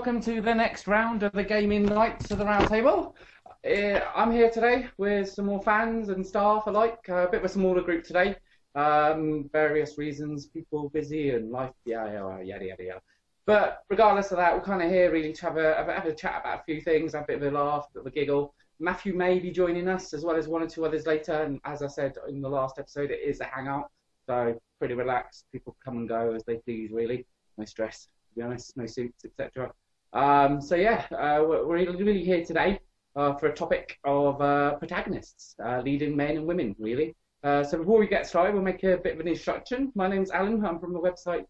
welcome to the next round of the Gaming Nights of the Round Table. I'm here today with some more fans and staff alike. A bit of a smaller group today. Various reasons, people busy and life, yada yada. But regardless of that, we're kind of here really to have a chat about a few things, have a bit of a laugh, a bit of a giggle. Matthew may be joining us, as well as one or two others later. And as I said in the last episode, it is a hangout, so pretty relaxed. People come and go as they please, really. No stress, to be honest, no suits, etc. So yeah, we're really here today for a topic of protagonists, leading men and women, really. So before we get started, we'll make a bit of an introduction. My name's Alan. I'm from the website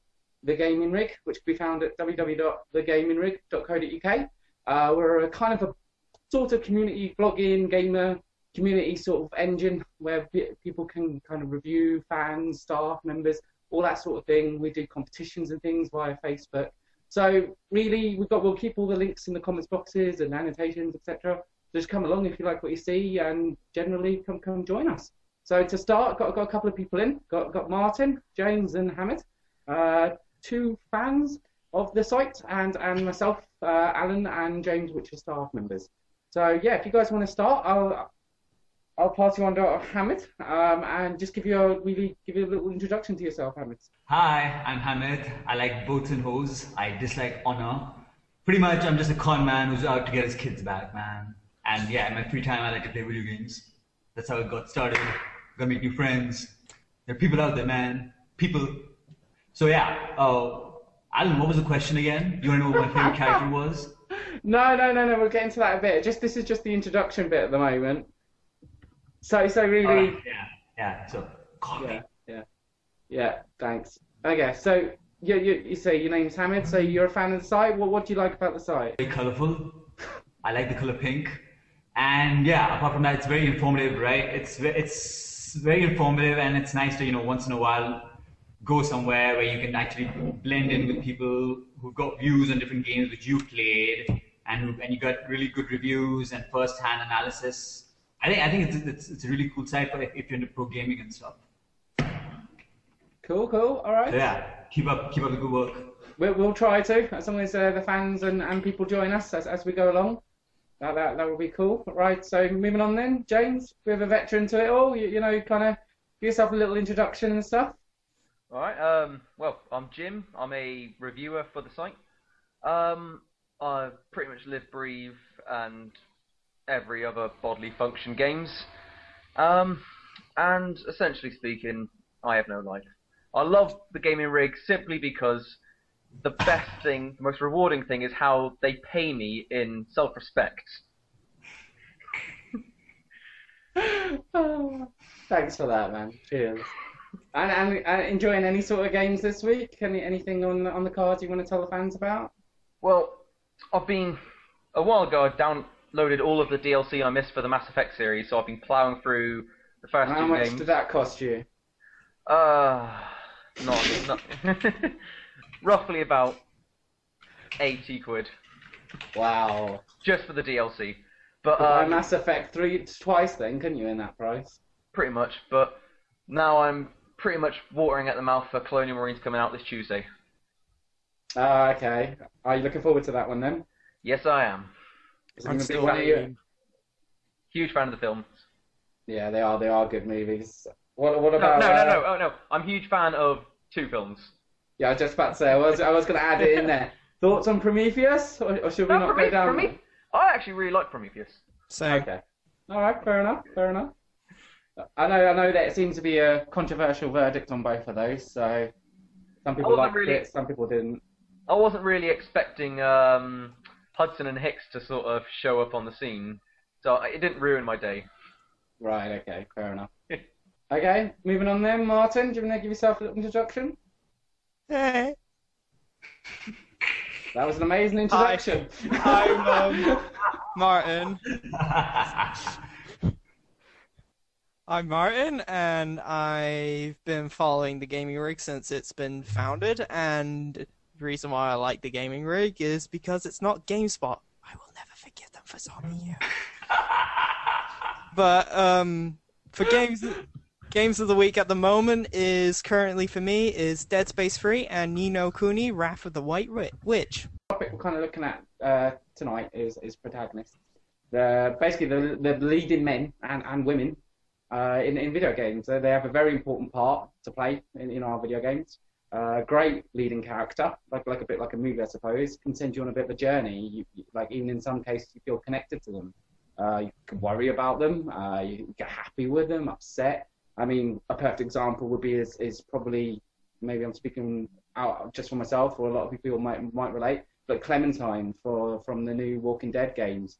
TheGamingRig, which can be found at www.TheGamingRig.co.uk. We're a kind of a sort of community blogging, gamer community sort of engine where people can kind of review, fans, staff, members, all that sort of thing. We do competitions and things via Facebook. So really, we'll keep all the links in the comments boxes and annotations, etc. Just come along if you like what you see, and generally come join us. So to start, got a couple of people in. Got Martin, James, and Hamid, two fans of the site, and myself, Alan and James, which are staff members. So yeah, if you guys want to start, I'll pass you on to Hamid, and just give you a little introduction to yourself, Hamid. Hi, I'm Hamid. I like boats and hoes. I dislike honor. Pretty much, I'm just a con man who's out to get his kids back, man. And yeah, in my free time, I like to play video games. That's how it got started. Gotta make new friends. There are people out there, man. People. So yeah, Alan, what was the question again? You wanna know what my favorite character was? No, we'll get into that a bit. This is just the introduction bit at the moment. So really. So call me. Yeah. Thanks. Okay, so you say your name's Hamid. So you're a fan of the site. What do you like about the site? Very colourful. I like the colour pink. And yeah, apart from that, it's very informative, right? It's very informative, and it's nice to once in a while go somewhere where you can actually blend in with people who've got views on different games which you've played, and you got really good reviews and first-hand analysis. I think it's a really cool site for if you're into pro gaming and stuff. Cool. All right. So yeah, keep up the good work. We'll try to, as long as the fans and people join us as we go along. That would be cool. Right. So moving on then, James, we have a veteran to it all. You kind of give yourself a little introduction and stuff. All right. Well, I'm Jim. I'm a reviewer for the site. I pretty much live, breathe, and every other bodily function games. And essentially speaking, I have no life. I love the gaming rig simply because the best thing, the most rewarding thing, is how they pay me in self-respect. Thanks for that, man. Cheers. And enjoying any sort of games this week? Anything on the cards you want to tell the fans about? Well, a while ago I downloaded all of the DLC I missed for the Mass Effect series, so I've been plowing through the first two games. How much did that cost you? Not roughly about 80 quid. Wow. Just for the DLC. But buy Mass Effect twice then, couldn't you, in that price? Pretty much, but now I'm pretty much watering at the mouth for Colonial Marines coming out this Tuesday. Okay. Are you looking forward to that one then? Yes, I am. I'm still waiting. Huge fan of the films. Yeah, they are good movies. What about? No. I'm a huge fan of two films. Yeah, I was just about to say. I was going to add it in there. Thoughts on Prometheus, or should we not go down? I actually really like Prometheus. Same. Okay. All right. Fair enough. I know that it seems to be a controversial verdict on both of those. So some people liked it, some people didn't. I wasn't really expecting Hudson and Hicks to sort of show up on the scene, so it didn't ruin my day. Right. Okay. Fair enough. Okay. Moving on then, Martin. Do you want to give yourself a little introduction? Hey. That was an amazing introduction. I'm Martin. I'm Martin, and I've been following the Gaming Rig since it's been founded, and the reason why I like the Gaming Rig is because it's not GameSpot. I will never forgive them for zombie you. But for games of the week at the moment is currently for me is Dead Space 3 and Ni no Kuni: Wrath of the White Witch. topic we're kind of looking at tonight is protagonists. Basically the leading men and women in video games. They have a very important part to play in our video games. Great leading character, like a bit like a movie, I suppose, can send you on a bit of a journey. Like even in some cases, you feel connected to them. You can worry about them. You get happy with them, upset. I mean, a perfect example would be is probably, maybe I'm speaking out just for myself, or a lot of people might relate, but Clementine from the new Walking Dead games.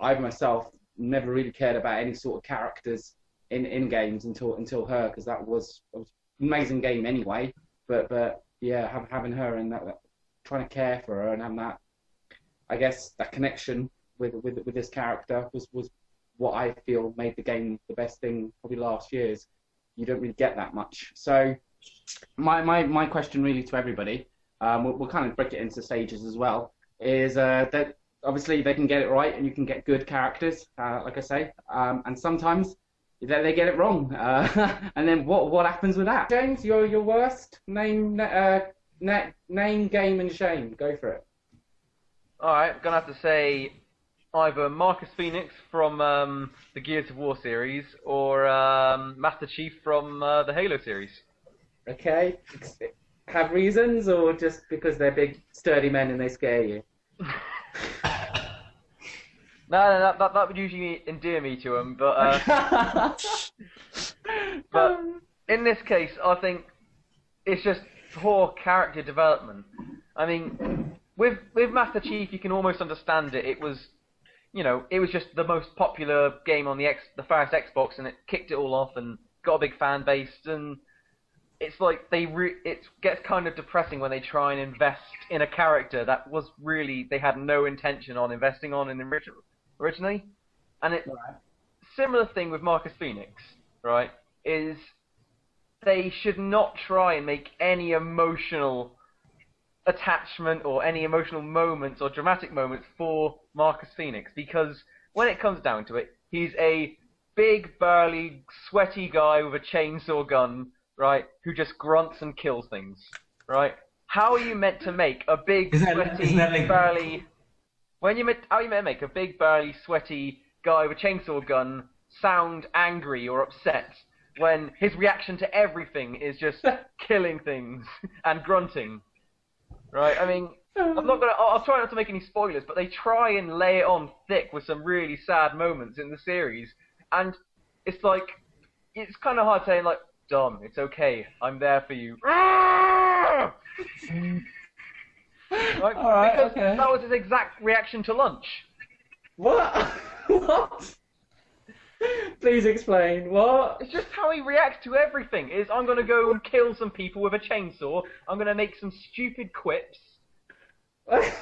I myself never really cared about any sort of characters in games until her, because that was an amazing game anyway. But yeah, having her and that, trying to care for her and having that, I guess, that connection with this character was what I feel made the game the best thing probably last year's. You don't really get that much. So my question really to everybody, we'll kind of break it into stages as well, is that obviously they can get it right and you can get good characters, like I say, and sometimes they get it wrong. And then what happens with that? James, your worst name, game, and shame. Go for it. All right, gonna have to say either Marcus Phoenix from the Gears of War series or Master Chief from the Halo series. Okay. Have reasons, or just because they're big, sturdy men and they scare you? No, that would usually endear me to him, but but in this case, I think it's just poor character development. I mean, with Master Chief, you can almost understand it. It was, it was just the most popular game on the first Xbox, and it kicked it all off and got a big fan base. And it's like it gets kind of depressing when they try and invest in a character that was really they had no intention on investing on in originally. And it's similar thing with Marcus Phoenix, right? Is they should not try and make any emotional attachment or any emotional moments or dramatic moments for Marcus Phoenix, because when it comes down to it, he's a big, burly, sweaty guy with a chainsaw gun, right, who just grunts and kills things, right? How are you meant to make a big, sweaty, burly... How are you meant to make a big, burly, sweaty guy with a chainsaw gun sound angry or upset when his reaction to everything is just killing things and grunting? Right? I mean, I'll try not to make any spoilers, but they try and lay it on thick with some really sad moments in the series, and it's like, it's kind of hard saying, like, Dom, it's okay, I'm there for you. Right? Alright, because okay. that was his exact reaction to lunch. What? What? Please explain. What? It's just how he reacts to everything. Is I'm gonna go and kill some people with a chainsaw. I'm gonna make some stupid quips. Right?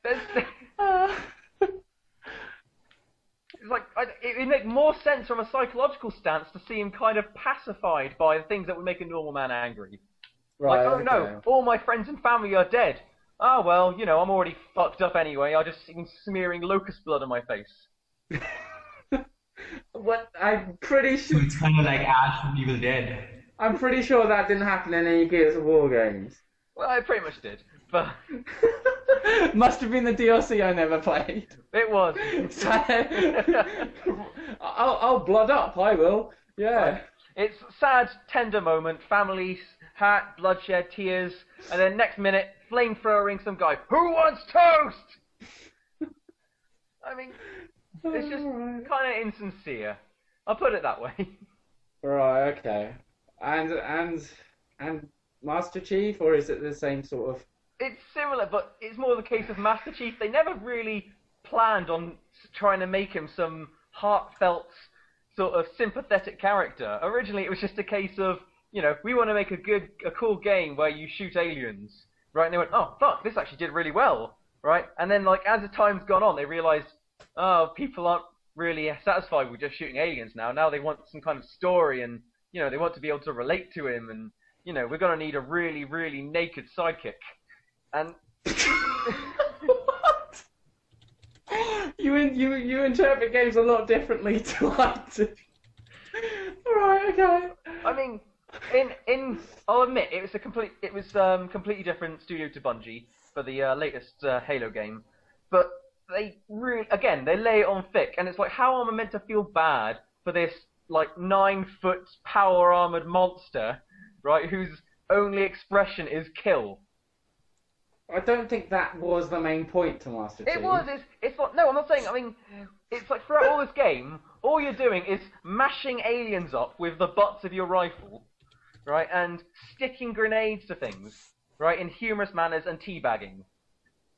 It's like it would make more sense from a psychological stance to see him kind of pacified by the things that would make a normal man angry. Right, like, oh no, all my friends and family are dead. Oh well, I'm already fucked up anyway. I just am smearing locust blood on my face. What? I'm pretty sure. It's kind of like Ash from Evil Dead. I'm pretty sure that didn't happen in any Gears of War games. Well, I pretty much did, but Must have been the DLC I never played. it was. I'll blood up. I will. Yeah. Right. It's sad, tender moment, family, heart, bloodshed, tears, and then next minute, flamethrowering some guy. Who wants toast? I mean, it's just kind of insincere. I'll put it that way. Right. Okay. And Master Chief, or is it the same sort of? It's similar, but it's more the case of Master Chief. They never really planned on trying to make him some heartfelt, sort of sympathetic character. Originally, it was just a case of, we want to make a cool game where you shoot aliens, right? And they went, oh, fuck, this actually did really well, right? And then, like, as the time's gone on, they realized, oh, people aren't really satisfied with just shooting aliens now. Now they want some kind of story, and, they want to be able to relate to him, and, we're going to need a really, really naked sidekick. And What? You interpret games a lot differently to I do. Right. Okay. I mean, I'll admit it was completely different studio to Bungie, for the latest Halo game, but they really, again, they lay it on thick, and it's like, how am I meant to feel bad for this like 9-foot power armored monster, right? Whose only expression is kill. I don't think that was the main point to Master Chief. It was. It's like, no, I'm not saying. I mean, it's like throughout all this game, all you're doing is mashing aliens up with the butts of your rifle, right, and sticking grenades to things, right, in humorous manners and teabagging,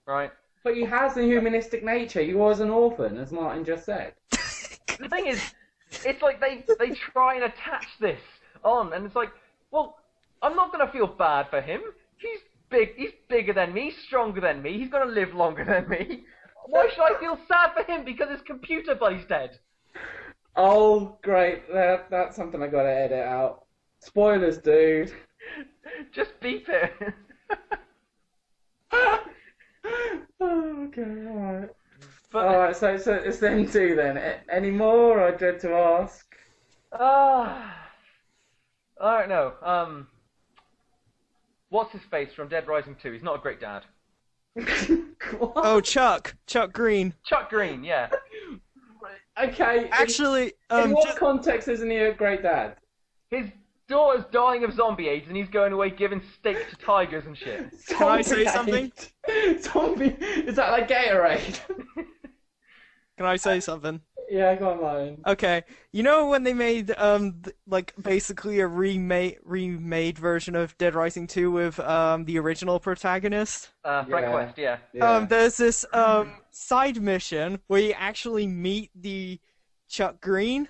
right. But he has a humanistic nature. He was an orphan, as Martin just said. The thing is, it's like they try and attach this on, and it's like, well, I'm not gonna feel bad for him. He's big. He's bigger than me. He's stronger than me. He's gonna live longer than me. Why should I feel sad for him because his computer buddy's dead? Oh, great. That's something I gotta edit out. Spoilers, dude. Just beep it. Okay, alright. But, Alright, so it's them two then. Any more, I dread to ask? I don't know. What's his face from Dead Rising 2? He's not a great dad. What? Oh, Chuck Green. Chuck Green, yeah. Okay. Actually, in what context isn't he a great dad? His daughter's dying of zombie AIDS, and he's going away giving steak to tigers and shit. Can I say Zombie something? Zombie? Is that like Gatorade? Can I say something? Yeah, go on, Martin. Okay, you know when they made like basically a remade version of Dead Rising 2 with the original protagonist? Frank West, yeah. There's this side mission where you actually meet the Chuck Green.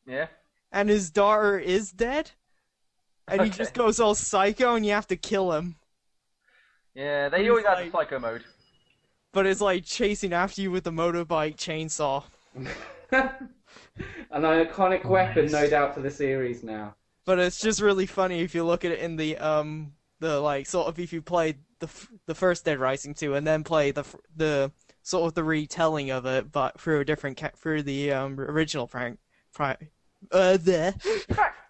Yeah. And his daughter is dead. And he just goes all psycho and you have to kill him. Yeah, they always had the psycho mode. But it's like chasing after you with a motorbike chainsaw. An iconic weapon, no doubt, for the series now. But it's just really funny if you look at it in the like sort of if you played the first Dead Rising 2 and then play the sort of the retelling of it, but through a different through the original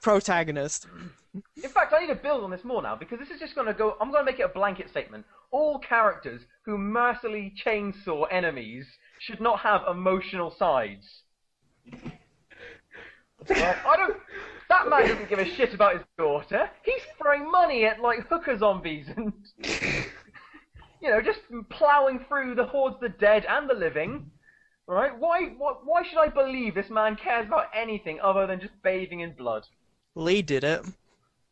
protagonist. In fact, I need to build on this more now, because this is just going to go... I'm going to make it a blanket statement. All characters who mercilessly chainsaw enemies should not have emotional sides. That man doesn't give a shit about his daughter. He's throwing money at, like, hooker zombies and... you know, just ploughing through the hordes of the dead and the living. Right? Why should I believe this man cares about anything other than just bathing in blood? Lee did it.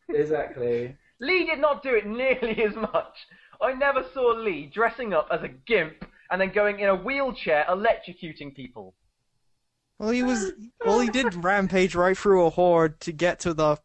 Exactly. Lee did not do it nearly as much. I never saw Lee dressing up as a gimp and then going in a wheelchair electrocuting people. Well, he did rampage right through a horde to get to the...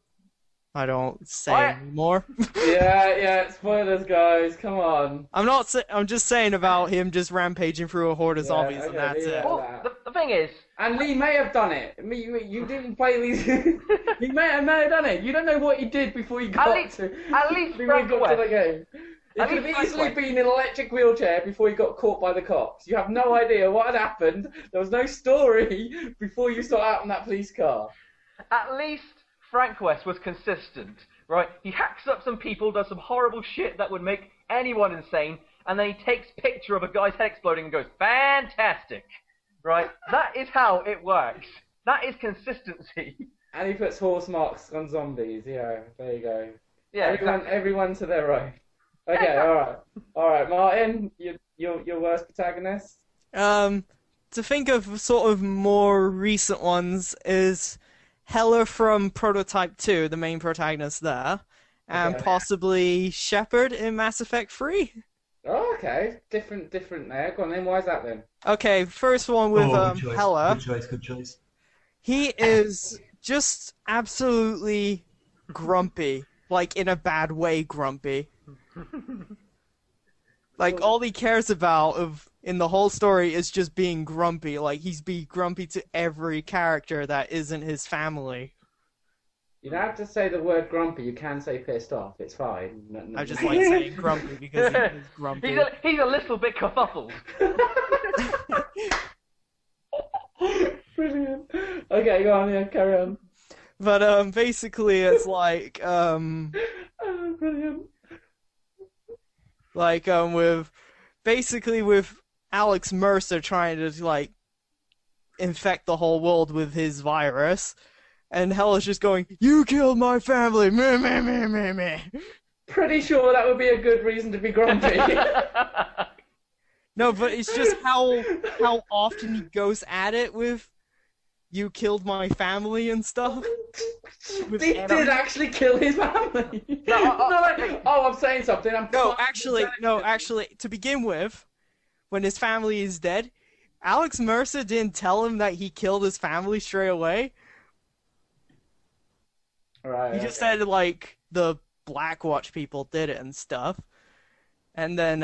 I don't say anymore. Yeah, spoilers, guys, come on. I'm just saying about him just rampaging through a horde of zombies, and that's it. Well, the thing is... And Lee may have done it. You didn't play these... He may have done it. You don't know what he did before he got to the game. He could have easily been in an electric wheelchair before he got caught by the cops. You have no idea what had happened. There was no story before you got out in that police car. At least Frank West was consistent, right? He hacks up some people, does some horrible shit that would make anyone insane, and then he takes a picture of a guy's head exploding and goes, fantastic, right? That is how it works. That is consistency. And he puts horse marks on zombies. Yeah, there you go. Yeah, everyone to their right. Okay, all right, Martin, your worst protagonist. To think of sort of more recent ones is Heller from Prototype 2, the main protagonist there, and possibly Shepard in Mass Effect 3. Oh, okay, different there. Go on then. Why is that then? Okay, first one with Heller. Good choice. He is just absolutely grumpy, like in a bad way grumpy. Like all he cares about in the whole story is just being grumpy. Like he's be grumpy to every character that isn't his family. You don't have to say the word grumpy. You can say pissed off. It's fine. I just like saying grumpy because he's grumpy. He's a little bit kerfuffled. Brilliant. Okay, go on. Yeah, carry on. But basically, it's like Oh, brilliant. Like, basically with Alex Mercer trying to, like, infect the whole world with his virus, and Hella's just going, "You killed my family, meh, meh, meh, meh, meh." Pretty sure that would be a good reason to be grumpy. No, but it's just how often he goes at it with, "You killed my family" and stuff. He did actually kill his family. Not like, oh, I'm saying something. No, actually, to begin with, when his family is dead, Alex Mercer didn't tell him that he killed his family straight away. Right. He just said, like, the Blackwatch people did it and stuff. And then,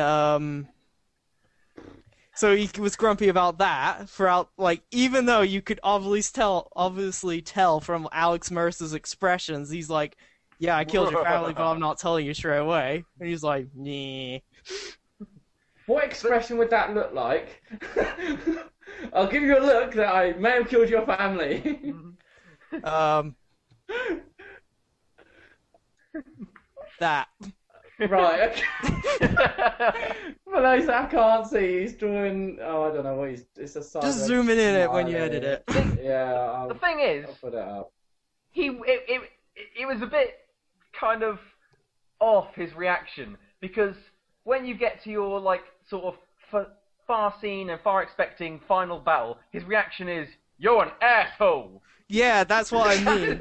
so he was grumpy about that throughout, like, even though you could obviously tell from Alex Mercer's expressions, he's like, "Yeah, I killed your family, but I'm not telling you straight away." And he's like, "Nah." What expression would that look like? I'll give you a look that I may have killed your family. That. Right, okay. For those that can't see, he's drawing. Oh, I don't know what he's. It's a side. Just zooming in it when you edit it. Yeah. The thing is, I'll put it up. It was a bit kind of off, his reaction, because when you get to your, like, sort of far-seen and far-expecting final battle, his reaction is, "You're an asshole!" Yeah, that's what I mean.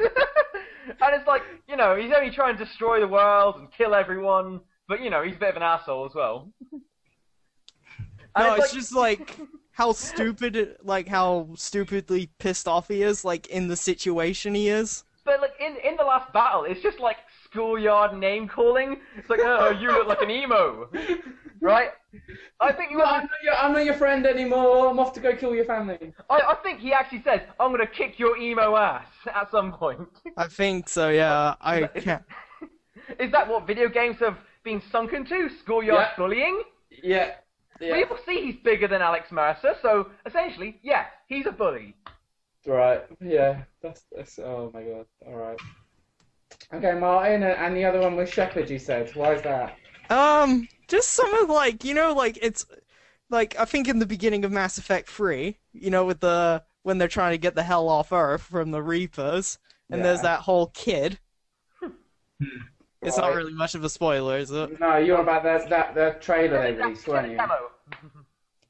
And it's like, you know, he's only trying to destroy the world and kill everyone, but, you know, he's a bit of an asshole as well. No, it's just like how stupidly pissed off he is, like, in the situation he is. But, like, in the last battle, it's just like schoolyard name calling. It's like, "Oh, you look like an emo," right? I think you. No, I'm not your friend anymore. I'm off to go kill your family. I think he actually says, "I'm gonna kick your emo ass" at some point. I think so, yeah. I can't. Is that what video games have been sunk into? Schoolyard bullying? Yeah. We will see he's bigger than Alex Mercer, so essentially, yeah, he's a bully. Right. Yeah. That's. Oh my god. All right. Okay, Martin, and the other one was Shepherd. You said. Why is that? Just some of, like, you know, like, it's like, I think in the beginning of Mass Effect 3, you know, with when they're trying to get the hell off Earth from the Reapers, and there's that whole kid. It's not really much of a spoiler, is it? No, you're about that trailer they released, weren't you?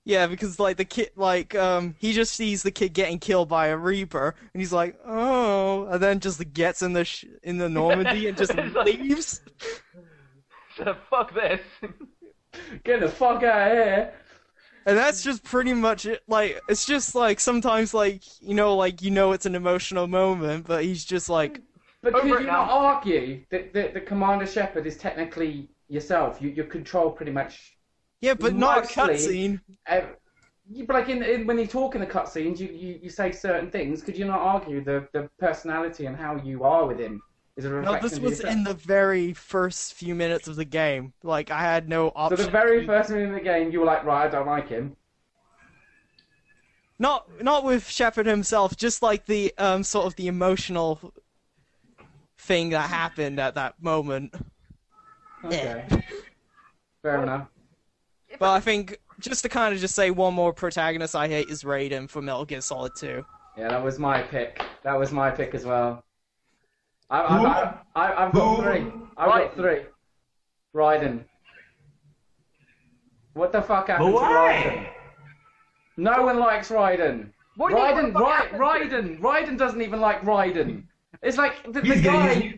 Yeah, because, like, the kid, like, he just sees the kid getting killed by a Reaper, and he's like, "Oh," and then just gets in the Normandy and just leaves. So, fuck this. Get the fuck out of here. And that's just pretty much it. Like, it's just, like, sometimes, like, it's an emotional moment, but he's just like... But could you not argue that the Commander Shepard is technically yourself? You control pretty much... Yeah, but not a cutscene. But like when you talk in the cutscenes, you say certain things. Could you not argue the personality and how you are with him is a reflection No, this was yourself? in the very first few minutes of the game. Like, I had no option. So the very first minute of the game, you were like, right, I don't like him. Not with Shepard himself, just like the sort of the emotional thing that happened at that moment. Okay. Fair enough. But I think, just to kind of just say one more protagonist I hate is Raiden from Metal Gear Solid 2. Yeah, that was my pick. That was my pick as well. I've got three. I've got three. Raiden. What the fuck happened to Raiden? No one likes Raiden. Raiden doesn't even like Raiden. It's like the guy.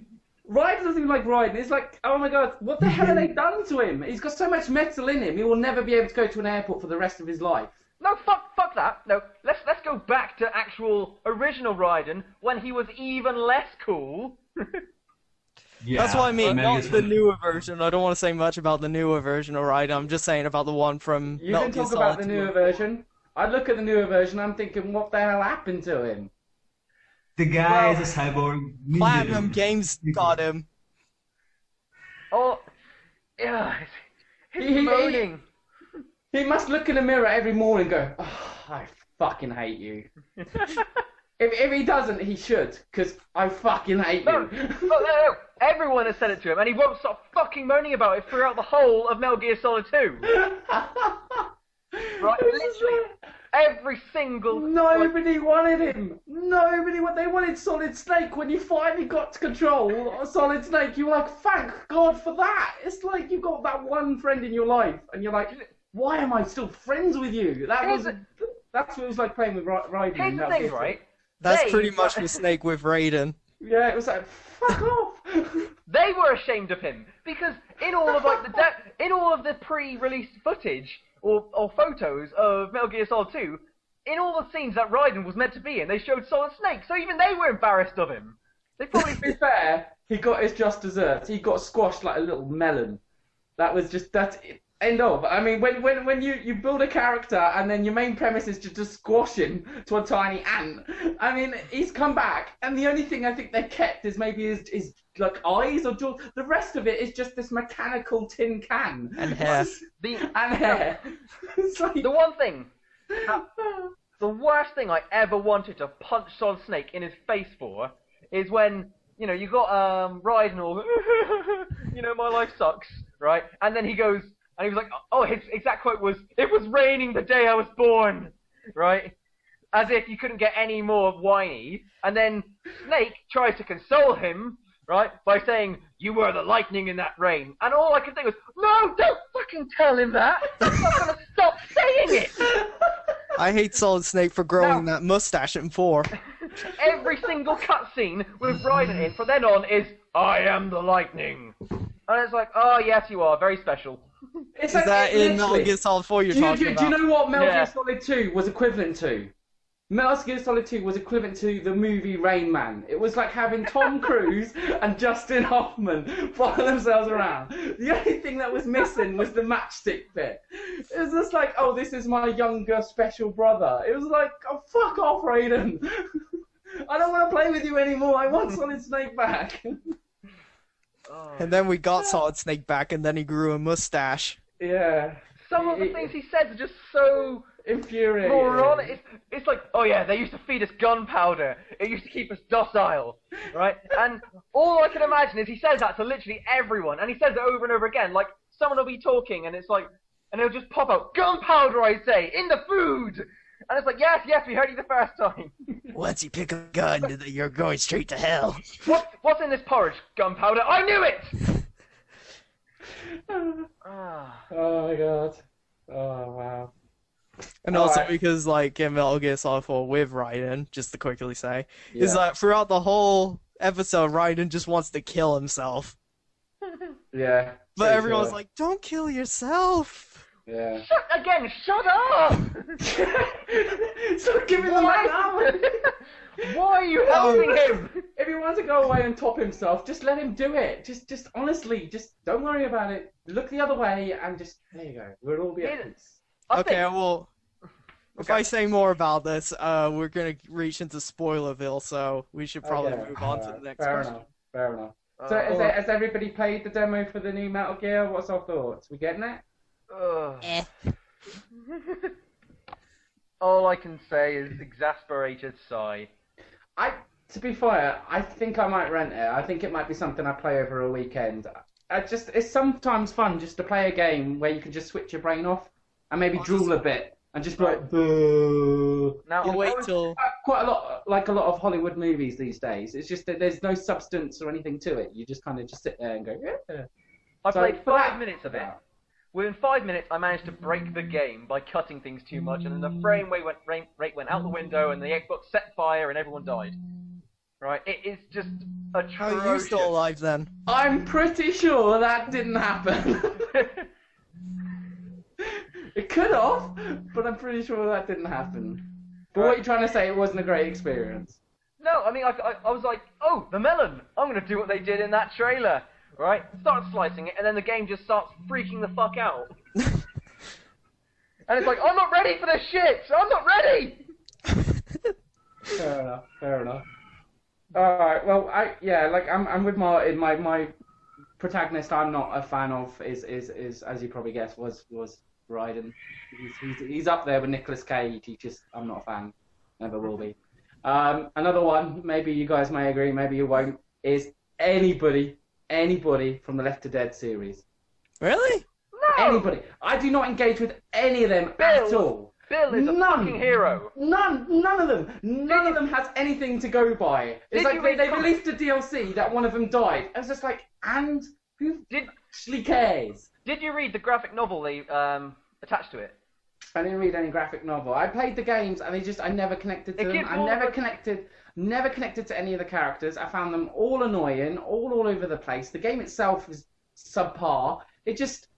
Raiden doesn't even like Raiden. It's like, oh my god, what the hell have they done to him? He's got so much metal in him, he will never be able to go to an airport for the rest of his life. No, fuck that. No, let's go back to actual original Raiden when he was even less cool. Yeah, that's what I mean, not the newer version. I don't want to say much about the newer version of Raiden. I'm just saying about the one from You Metal can Gear talk Solid about the newer version. I look at the newer version, I'm thinking, what the hell happened to him? The guy is a cyborg ninja. Platinum Games got him. Oh, yeah, he's moaning. He must look in the mirror every morning and go, oh, I fucking hate you. If he doesn't, he should, because I fucking hate No, you. no. Everyone has said it to him, and he won't stop fucking moaning about it throughout the whole of Metal Gear Solid 2. Right, literally. Every single... Nobody wanted him. They wanted Solid Snake. When you finally got to control of Solid Snake, you were like, thank God for that. It's like you got that one friend in your life, and you're like, why am I still friends with you? That's what it was like playing with Raiden. Here's the thing, right? That's pretty much the Snake with Raiden. Yeah, it was like, fuck off. They were ashamed of him because in all of the pre-release footage or photos of Metal Gear Solid 2, in all the scenes that Raiden was meant to be in, they showed Solid Snake, so even they were embarrassed of him. They probably... To be fair, he got his just desserts. He got squashed like a little melon. That's it. End of. I mean, when you build a character and then your main premise is just to squash him to a tiny ant. I mean, he's come back, and the only thing I think they kept is maybe his like eyes or jaws. The rest of it is just this mechanical tin can And hair. and hair. It's like... The one thing, the worst thing I ever wanted to punch Solid Snake in his face for is when, you know, you got Raiden all, you know, my life sucks, right? And then he goes, and he was like, oh, his exact quote was, "It was raining the day I was born," right? As if you couldn't get any more whiny. And then Snake tries to console him, right, by saying, "You were the lightning in that rain." And all I could think was, no, don't fucking tell him that. I'm not going to stop saying it. I hate Solid Snake for growing that mustache in 4. Every single cutscene with Raiden in from then on is, "I am the lightning." And it's like, oh, yes, you are. Very special. It's Is like, that in Metal Gear Solid 4 you're talking about? Do you know what Metal Yeah. Gear Solid 2 was equivalent to? Metal Gear Solid 2 was equivalent to the movie Rain Man. It was like having Tom Cruise and Justin Hoffman follow themselves around. The only thing that was missing was the matchstick bit. It was just like, oh, this is my younger special brother. It was like, oh, fuck off, Raiden. I don't want to play with you anymore. I want Solid Snake back. And then we got Solid Snake back, and then he grew a mustache. Yeah. Some of the things he says are just so infuriating. moronic. It's like, oh yeah, they used to feed us gunpowder. It used to keep us docile, right? And all I can imagine is he says that to literally everyone, and he says it over and over again. Like, someone will be talking, and it's like, and it'll just pop out, "Gunpowder, I say, in the food!" And it's like, yes, we heard you the first time. Once you pick a gun, you're going straight to hell. What's in this porridge? Gunpowder. I knew it! Oh my god. Oh wow. And also Alright. because, like, in Metal Gear Solid 4 with Raiden, just to quickly say, is Yeah. that throughout the whole episode, Raiden just wants to kill himself. Yeah. But pretty everyone's sure. like, don't kill yourself! Yeah. Shut up! Stop giving the man out. Why are you helping him? If he wants to go away and top himself, just let him do it. Just honestly, just don't worry about it. Look the other way and just, there you go. We'll all be at peace. Okay, well, if I say more about this, we're gonna reach into Spoilerville, so we should probably Okay, move on to alright, the next fair question. enough. Fair enough. So has everybody played the demo for the new Metal Gear? What's our thoughts? We getting it? All I can say is exasperated sigh. To be fair, I think I might rent it. I think it might be something I play over a weekend. It's sometimes fun just to play a game where you can just switch your brain off and maybe drool a bit and just be like, boo. Now, I'll wait till... Quite a lot, like a lot of Hollywood movies these days. It's just that there's no substance or anything to it. You just kind of just sit there and go, yeah. I So played for 5 minutes of it. Within 5 minutes, I managed to break the game by cutting things too much, and then the frame rate went out the window, and the Xbox set fire, and everyone died. Right? It is just atrocious. How are you still alive then? I'm pretty sure that didn't happen. It could have, but I'm pretty sure that didn't happen. But what you're trying to say, it wasn't a great experience. No, I mean, I was like, oh, the melon! I'm going to do what they did in that trailer. Right? Start slicing it, and then the game just starts freaking the fuck out. And it's like, I'm not ready for this shit! I'm not ready! Fair enough. Alright, well, I'm with Martin. My protagonist I'm not a fan of is as you probably guessed, was Raiden. He's up there with Nicolas Cage. I'm not a fan. Never will be. Another one, maybe you guys may agree, maybe you won't, is anybody from the Left 4 Dead series. Really? No! Anybody. I do not engage with any of them at all. Bill is a fucking hero. None of them. None of them has anything to go by. It's like they released a DLC that one of them died. I was just like, and who actually cares? Did you read the graphic novel they attached to it? I didn't read any graphic novel. I played the games and I never connected to them. I never connected to any of the characters. I found them all annoying, all over the place. The game itself was subpar. It just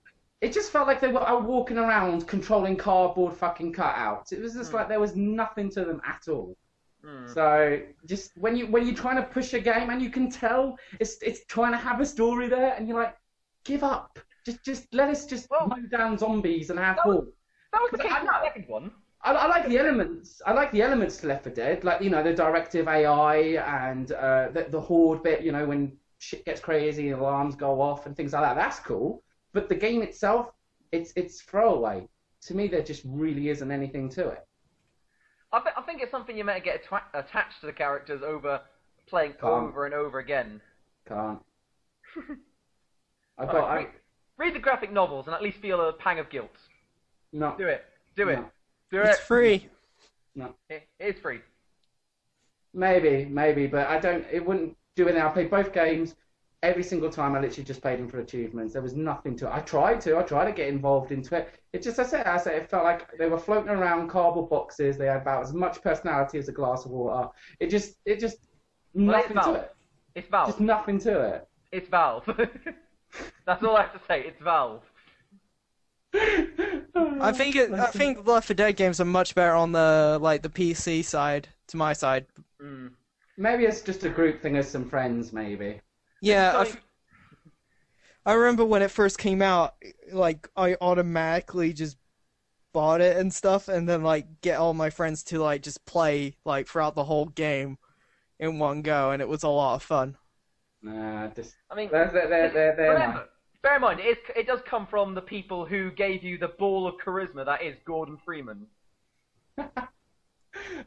felt like they were walking around controlling cardboard fucking cutouts. It was just like there was nothing to them at all. So just when you're trying to push a game and you can tell it's trying to have a story there, and you're like, give up. Just let us mow down zombies and have fun. That was the case in the second one. I like the elements. I like the elements to Left 4 Dead, like the directive AI and the horde bit. When shit gets crazy, alarms go off and things like that. That's cool. But the game itself, it's throwaway. To me, there just really isn't anything to it. I think it's something you might get attached to the characters over playing over and over again. Can't. Read the graphic novels and at least feel a pang of guilt. No. Do it. Do it. No. Do it. It's free. No. It is free. Maybe, but it wouldn't do it. I played both games. Every single time I literally just played them for achievements. There was nothing to it. I tried to get involved into it. It just, I said, it felt like they were floating around cardboard boxes. They had about as much personality as a glass of water. It just, nothing to it. It's Valve. Just nothing to it. It's Valve. That's all I have to say. It's Valve. I think Left 4 Dead games are much better on the PC side, to my side. Maybe it's just a group thing as some friends, maybe. Yeah, I remember when it first came out, I automatically just bought it and stuff, and then get all my friends to just play throughout the whole game in one go, and it was a lot of fun. Remember, They're bear in mind, it does come from the people who gave you the ball of charisma that is Gordon Freeman.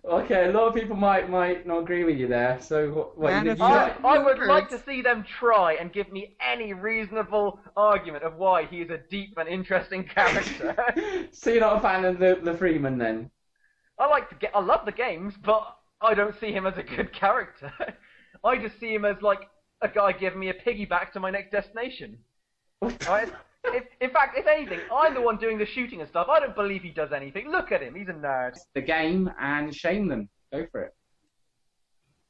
Okay, a lot of people might not agree with you there. So I would like to see them try and give me any reasonable argument of why he is a deep and interesting character. So you're not a fan of the Freeman then? I love the games, but I don't see him as a good character. I just see him as a guy giving me a piggyback to my next destination. Right? In fact, if anything, I'm the one doing the shooting and stuff. I don't believe he does anything. Look at him, he's a nerd. The game and shame them. Go for it.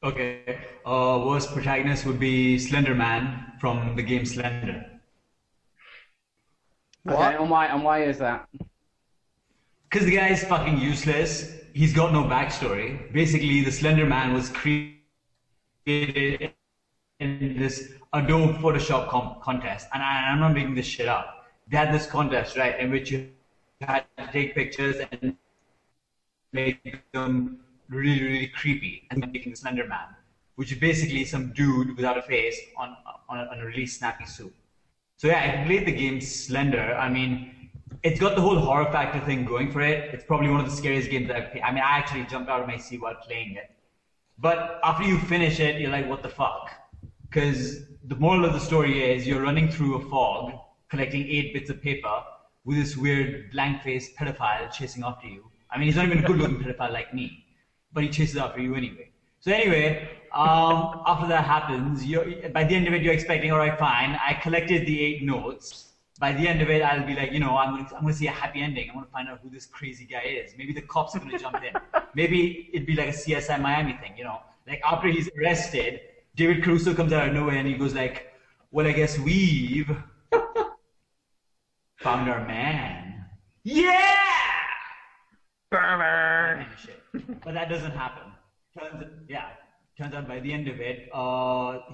Okay. Worst protagonist would be Slender Man from the game Slender. Okay, and why is that? Because the guy is fucking useless. He's got no backstory. Basically, the Slender Man was created in this Adobe Photoshop contest, and I'm not making this shit up. They had this contest, right, in which you had to take pictures and make them really, really creepy, and making Slender Man, which is basically some dude without a face on a really snappy suit. So yeah, I played the game Slender. I mean, it's got the whole horror factor thing going for it. It's probably one of the scariest games that I've played. I mean, I actually jumped out of my seat while playing it. But after you finish it, you're like, what the fuck? Because the moral of the story is you're running through a fog, collecting 8 bits of paper with this weird blank-faced pedophile chasing after you. I mean, he's not even a good-looking pedophile like me, but he chases after you anyway. So anyway, after that happens, by the end of it, you're expecting, all right, fine, I collected the 8 notes. By the end of it, I'll be like, I'm going to see a happy ending. I want to find out who this crazy guy is. Maybe the cops are going to jump in. Maybe it'd be like a CSI Miami thing, Like after he's arrested, David Caruso comes out of nowhere and he goes like, well, I guess we've found our man. Yeah! Burn! But that doesn't happen. Turns out by the end of it,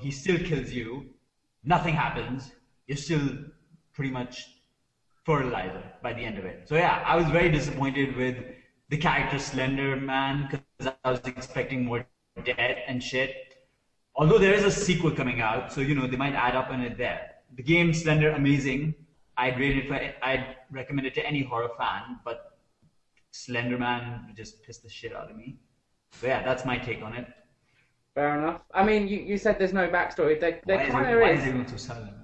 he still kills you. Nothing happens. You're still pretty much fertilizer by the end of it. So yeah, I was very disappointed with the character Slender Man because I was expecting more death and shit. Although there is a sequel coming out, so they might add up on it there. The game Slender, amazing. I'd recommend it to any horror fan, but Slender Man just pissed the shit out of me. So yeah, that's my take on it. Fair enough. I mean, you said there's no backstory. There Why kind of is is. everyone so silent?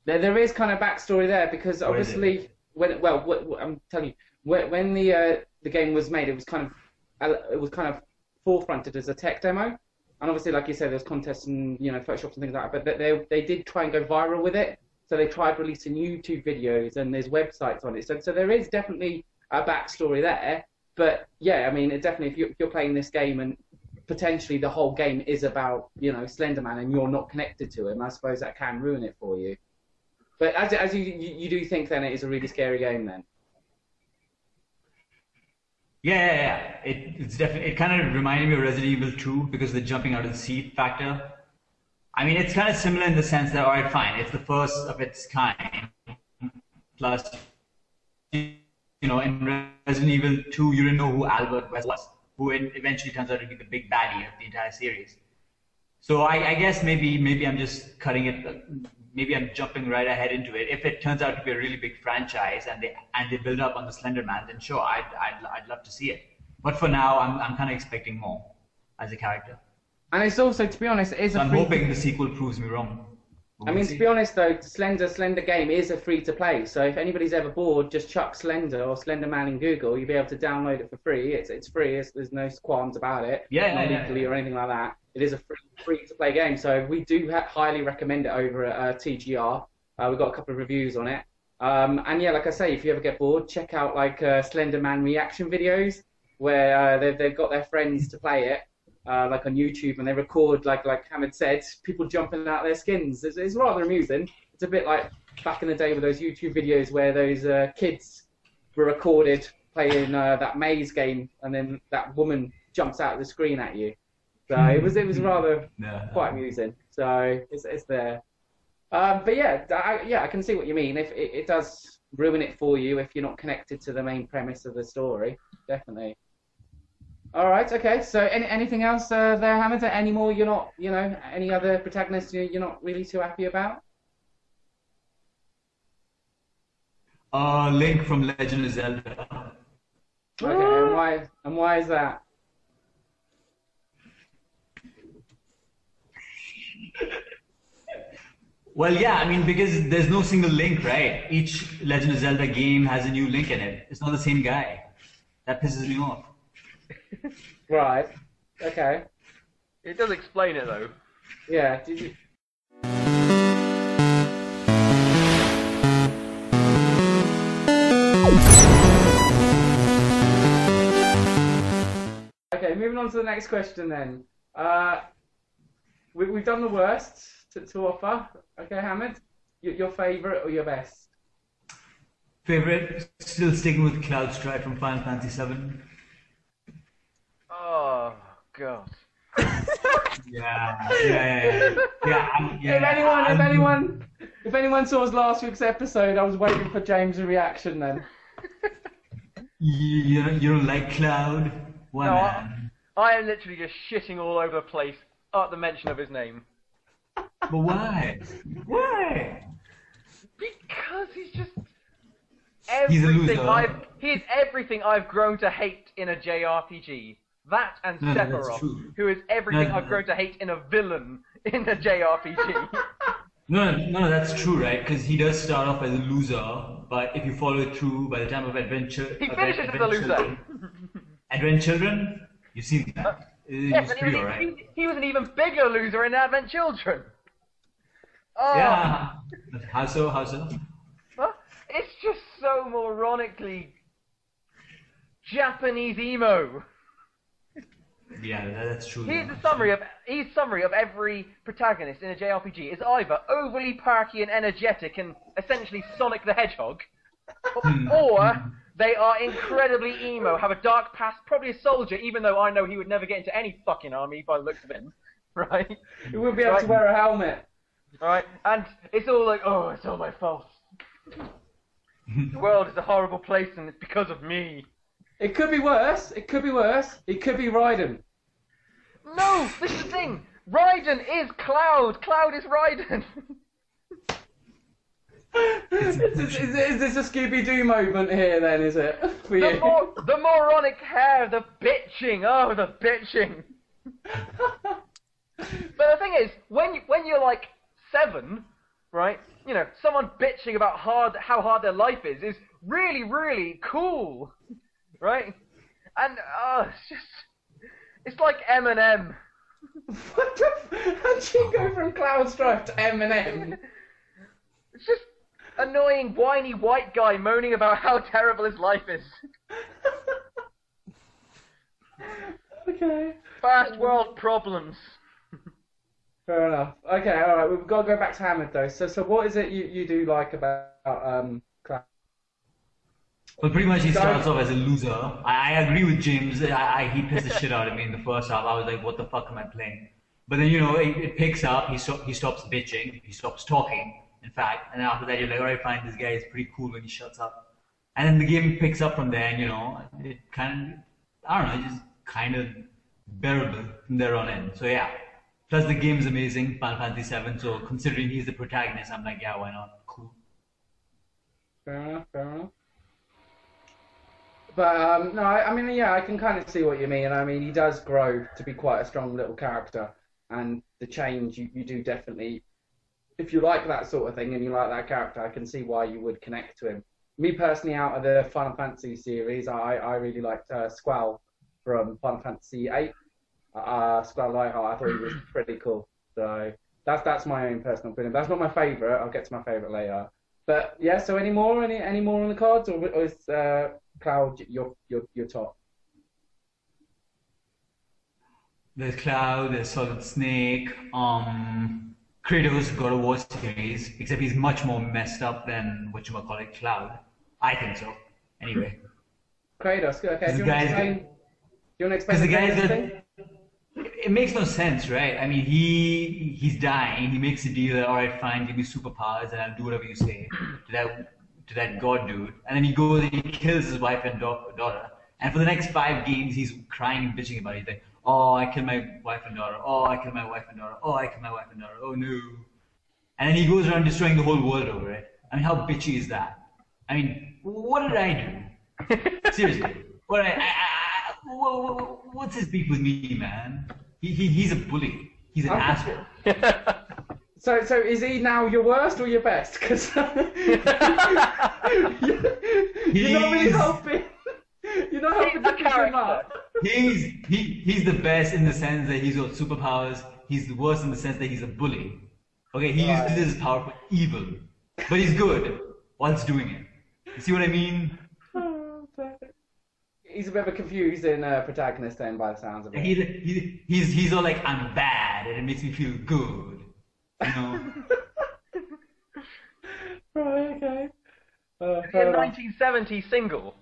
There is kind of backstory there because What is obviously I'm telling you when the game was made, it was kind of forefronted as a tech demo, and obviously, like you said, there's contests and Photoshops and things like that. But they did try and go viral with it, so they tried releasing YouTube videos and there's websites on it. So there is definitely a backstory there. But yeah, I mean, it definitely if you're playing this game and potentially the whole game is about Slenderman and you're not connected to him, I suppose that can ruin it for you. But as you do think then it is a really scary game then? Yeah. It's definitely, it kind of reminded me of Resident Evil 2 because of the jumping out of the seat factor. I mean, it's kind of similar in the sense that, alright, fine, it's the first of its kind. Plus, in Resident Evil 2, you didn't know who Albert West was, who eventually turns out to be the big baddie of the entire series. So I guess maybe I'm just cutting it. Maybe I'm jumping right ahead into it. If it turns out to be a really big franchise and they build up on the Slender Man, then sure, I'd love to see it. But for now, I'm kind of expecting more as a character. And it's also, to be honest, it is I'm hoping the sequel proves me wrong. I mean, to be honest though, Slender game is a free to play. So if anybody's ever bored, just chuck Slender or Slender Man in Google. You'll be able to download it for free. It's free. There's no qualms about it. Not legally or anything like that. It is a free to play game. So we do highly recommend it over at TGR. We've got a couple of reviews on it. And yeah, like I say, if you ever get bored, check out like Slender Man reaction videos where they've got their friends to play it. Like on YouTube, and they record, like Hamid said, people jumping out of their skins. It's rather amusing. It's a bit like back in the day with those YouTube videos where those kids were recorded playing that maze game, and then that woman jumps out of the screen at you. So it was rather quite amusing. So it's there. But yeah, I can see what you mean. If it does ruin it for you if you're not connected to the main premise of the story, definitely. All right, okay. So anything else there, Hamid? Any more you're not, any other protagonists you're not really too happy about? Link from Legend of Zelda. Okay, and why is that? Well, yeah, I mean, because there's no single Link, right? Each Legend of Zelda game has a new Link in it. It's not the same guy. That pisses me off. Right. Okay. It does explain it though. Yeah. Did you? Okay, moving on to the next question then. We've done the worst to offer. Okay, Hamid, your favourite or your best? Favorite? Still sticking with Cloud Strife from Final Fantasy VII. Oh God. Yeah. If anyone saw us last week's episode, I was waiting for James' reaction then. You don't like Cloud? Why, No, man? I am literally just shitting all over the place at the mention of his name. But why? Why? Because he's just He's a everything loser. He's everything I've grown to hate in a JRPG. That and No, that's Sephiroth, true. who is everything No, I've grown to hate in a villain in a JRPG. No, that's true, right? Because he does start off as a loser, but if you follow it through, by the time of Adventure... He finishes as a loser. Advent Children? You've seen that. Yes, It's and pretty alright. he was an even bigger loser in Advent Children. Oh, Yeah. How so? huh? It's just so moronically Japanese emo. Yeah, that's true. His summary of every protagonist in a JRPG is either overly perky and energetic and essentially Sonic the Hedgehog, or they are incredibly emo, have a dark past, probably a soldier, even though I know he would never get into any fucking army by the looks of him, right? You wouldn't be able to wear a helmet. Right, and it's all like, oh, it's all my fault. The world is a horrible place and it's because of me. It could be worse. It could be Raiden. No, this is the thing. Raiden is Cloud. Cloud is Raiden. Is this a Scooby-Doo moment here then, is it? For you? The moronic hair, the bitching, oh, the bitching. But the thing is, when you're like 7, right, you know, someone bitching about how hard their life is really, really cool, right? And, it's like Eminem. What the how'd you go from Cloud Strife to Eminem? It's just annoying, whiny white guy moaning about how terrible his life is. Okay. First world problems. Fair enough. Okay, alright, we've got to go back to Hamid though. So what is it you do like about Cloud? Well, pretty much he starts off as a loser. I agree with James. He pissed the shit out of me in the first half. I was like, what the fuck am I playing? But then, you know, it picks up. He stops bitching. He stops talking, in fact. And then after that, you're like, alright, fine, this guy is pretty cool when he shuts up. And then the game picks up from there, and, you know, it kind of, I don't know, just kind of bearable from there on in. So, yeah. Plus, the game's amazing, Final Fantasy VII. So, considering he's the protagonist, I'm like, yeah, why not? Cool. Fair enough, fair enough. But, no, I mean, yeah, I can kind of see what you mean. I mean, he does grow to be quite a strong little character. And the change, you do definitely, if you like that sort of thing and you like that character, I can see why you would connect to him. Me personally, out of the Final Fantasy series, I really liked Squall from Final Fantasy VIII. Squall Lightheart, I thought he was pretty cool. So that's my own personal opinion. That's not my favourite. I'll get to my favourite later. But yeah, so any more on the cards, or is Cloud your top? There's Cloud, there's Solid Snake, Kratos God of War series, except he's much more messed up than whatchamacallit Cloud. I think so. Anyway. Kratos, okay. Do you want to explain the the guy's thing? It makes no sense, right? I mean, he's dying. He makes a deal that, all right, fine, give me superpowers, and I'll do whatever you say to that god dude. And then he goes and he kills his wife and daughter. And for the next 5 games, he's crying and bitching about it. He's like, oh, I killed my wife and daughter. Oh, I killed my wife and daughter. Oh, I killed my wife and daughter. Oh no. And then he goes around destroying the whole world over it. I mean, how bitchy is that? I mean, what did I do? Seriously, what's his beef with me, man? He's a bully. He's an asshole. So is he now your worst or your best? Because you're not really helping. You're not helping to pick him up. He's the best in the sense that he's got superpowers. He's the worst in the sense that he's a bully. Okay, he uses his power for evil, but he's good whilst doing it. You see what I mean? He's a bit of a confusing protagonist then, by the sounds of it. He's all like, I'm bad, and it makes me feel good. You know? Right, okay. A 1970s single.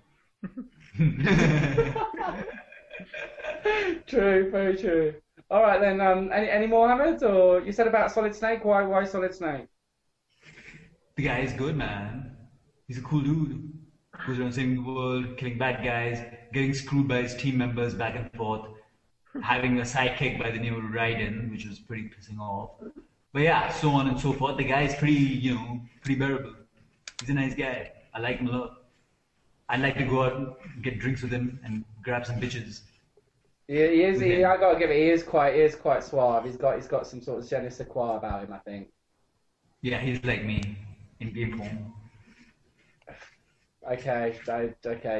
True, very true. All right then. Any more, Hamid? Or you said about Solid Snake? Why Solid Snake? The guy is good, man. He's a cool dude. Goes around saving the world, killing bad guys, getting screwed by his team members back and forth, having a sidekick by the name of Raiden, which was pretty pissing off. But yeah, so on and so forth. The guy is pretty bearable. He's a nice guy. I like him a lot. I'd like to go out and get drinks with him and grab some bitches. Yeah, he is. I gotta give it. He is quite suave. He's got some sort of je ne sais quoi about him, I think. Yeah, he's like me in game form. Okay,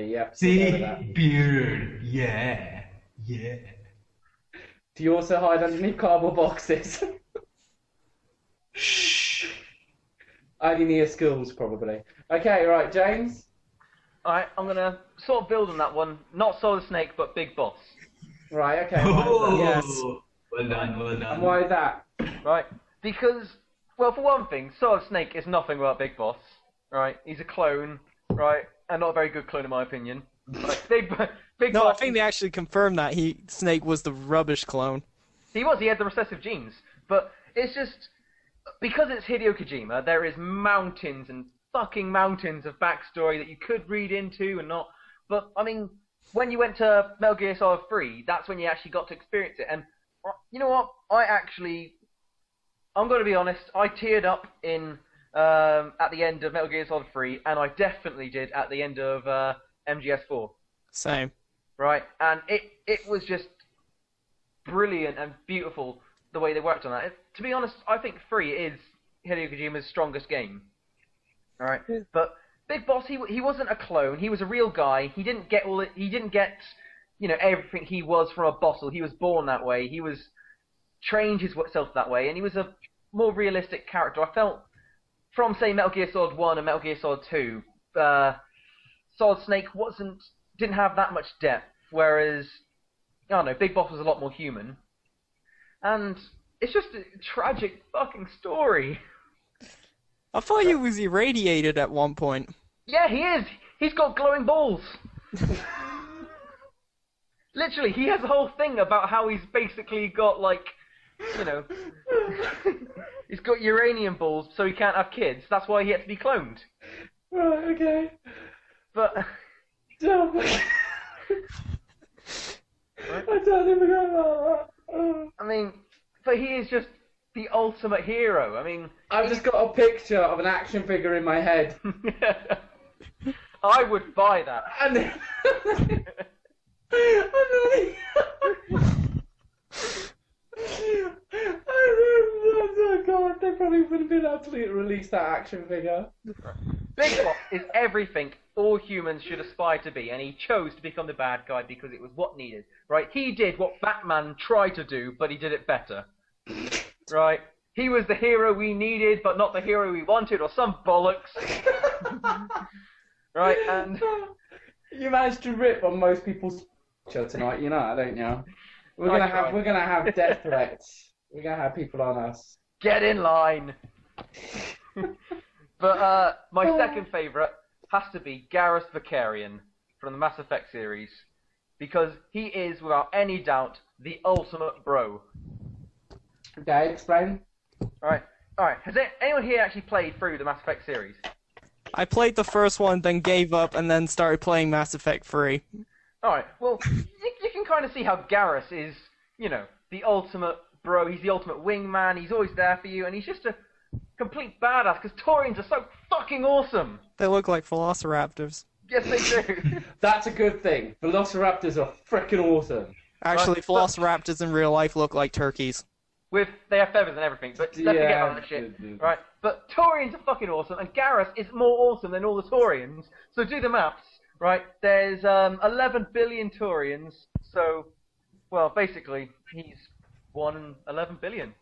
yep. See, beard, yeah. Do you also hide underneath cardboard boxes? Shh. Only near schools, probably. Okay, right, James. Alright, I'm gonna sort of build on that one. Not Solid Snake, but Big Boss. Right, okay. Oh, yes. Well done. And why is that? Right, because, well, for one thing, Solid Snake is nothing without Big Boss. Right, he's a clone. Right, and not a very good clone in my opinion. Like, Big No, Boss, I think they actually confirmed that Snake was the rubbish clone. he had the recessive genes. But it's just, because it's Hideo Kojima, there is mountains and fucking mountains of backstory that you could read into and not. But, I mean, when you went to Metal Gear Solid 3, that's when you actually got to experience it. And, you know what, I'm going to be honest, I teared up in at the end of Metal Gear Solid 3, and I definitely did at the end of MGS4. Same. Right, and it was just brilliant and beautiful the way they worked on that. To be honest, I think 3 is Hideo Kojima's strongest game. All right, but Big Boss, he wasn't a clone. He was a real guy. He didn't get everything he was from a bottle. He was born that way. He was trained himself that way, and he was a more realistic character. I felt from say Metal Gear Solid 1 and Metal Gear Solid 2, Solid Snake didn't have that much depth, whereas I don't know, Big Boss was a lot more human. And it's just a tragic fucking story. I thought he was irradiated at one point. Yeah, he is. He's got glowing balls. Literally, he has a whole thing about how he's basically got, like, he's got uranium balls, so he can't have kids. That's why he had to be cloned. Right, okay. But... I don't even know that. I mean, but he is just the ultimate hero. I mean... I've just got a picture of an action figure in my head. I would buy that. And oh god, they probably wouldn't have been able to release that action figure. Big Boss is everything all humans should aspire to be, and he chose to become the bad guy because it was what needed. Right? He did what Batman tried to do, but he did it better. Right? He was the hero we needed, but not the hero we wanted, or some bollocks. Right? And you managed to rip on most people's show tonight, you know that, don't you? We're gonna have death threats. We're gonna have people on us. Get in line. But my second favourite has to be Garrus Vakarian from the Mass Effect series, because he is, without any doubt, the ultimate bro. Okay, explain. Alright. Has anyone here actually played through the Mass Effect series? I played the first one, then gave up, and then started playing Mass Effect 3. Alright, well, you can kind of see how Garrus is, the ultimate bro. He's the ultimate wingman. He's always there for you, and he's just a complete badass, because Taurians are so fucking awesome. They look like velociraptors. Yes, they do. That's a good thing. Velociraptors are freaking awesome. Actually, Right, velociraptors in real life look like turkeys. They have feathers and everything, but let's forget about that shit. Right? But Taurians are fucking awesome, and Garrus is more awesome than all the Taurians. So do the maths, right? There's 11 billion Taurians, so, well, basically, he's 1 in 11 billion.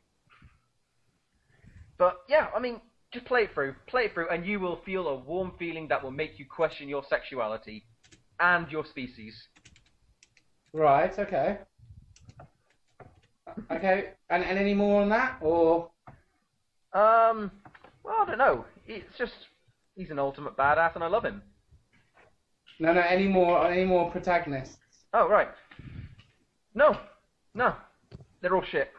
But, yeah, I mean, just play it through, and you will feel a warm feeling that will make you question your sexuality and your species. Right, okay. Okay, and any more on that, or? Well, I don't know. He's an ultimate badass, and I love him. No, any more protagonists? Oh, right. No, they're all shit.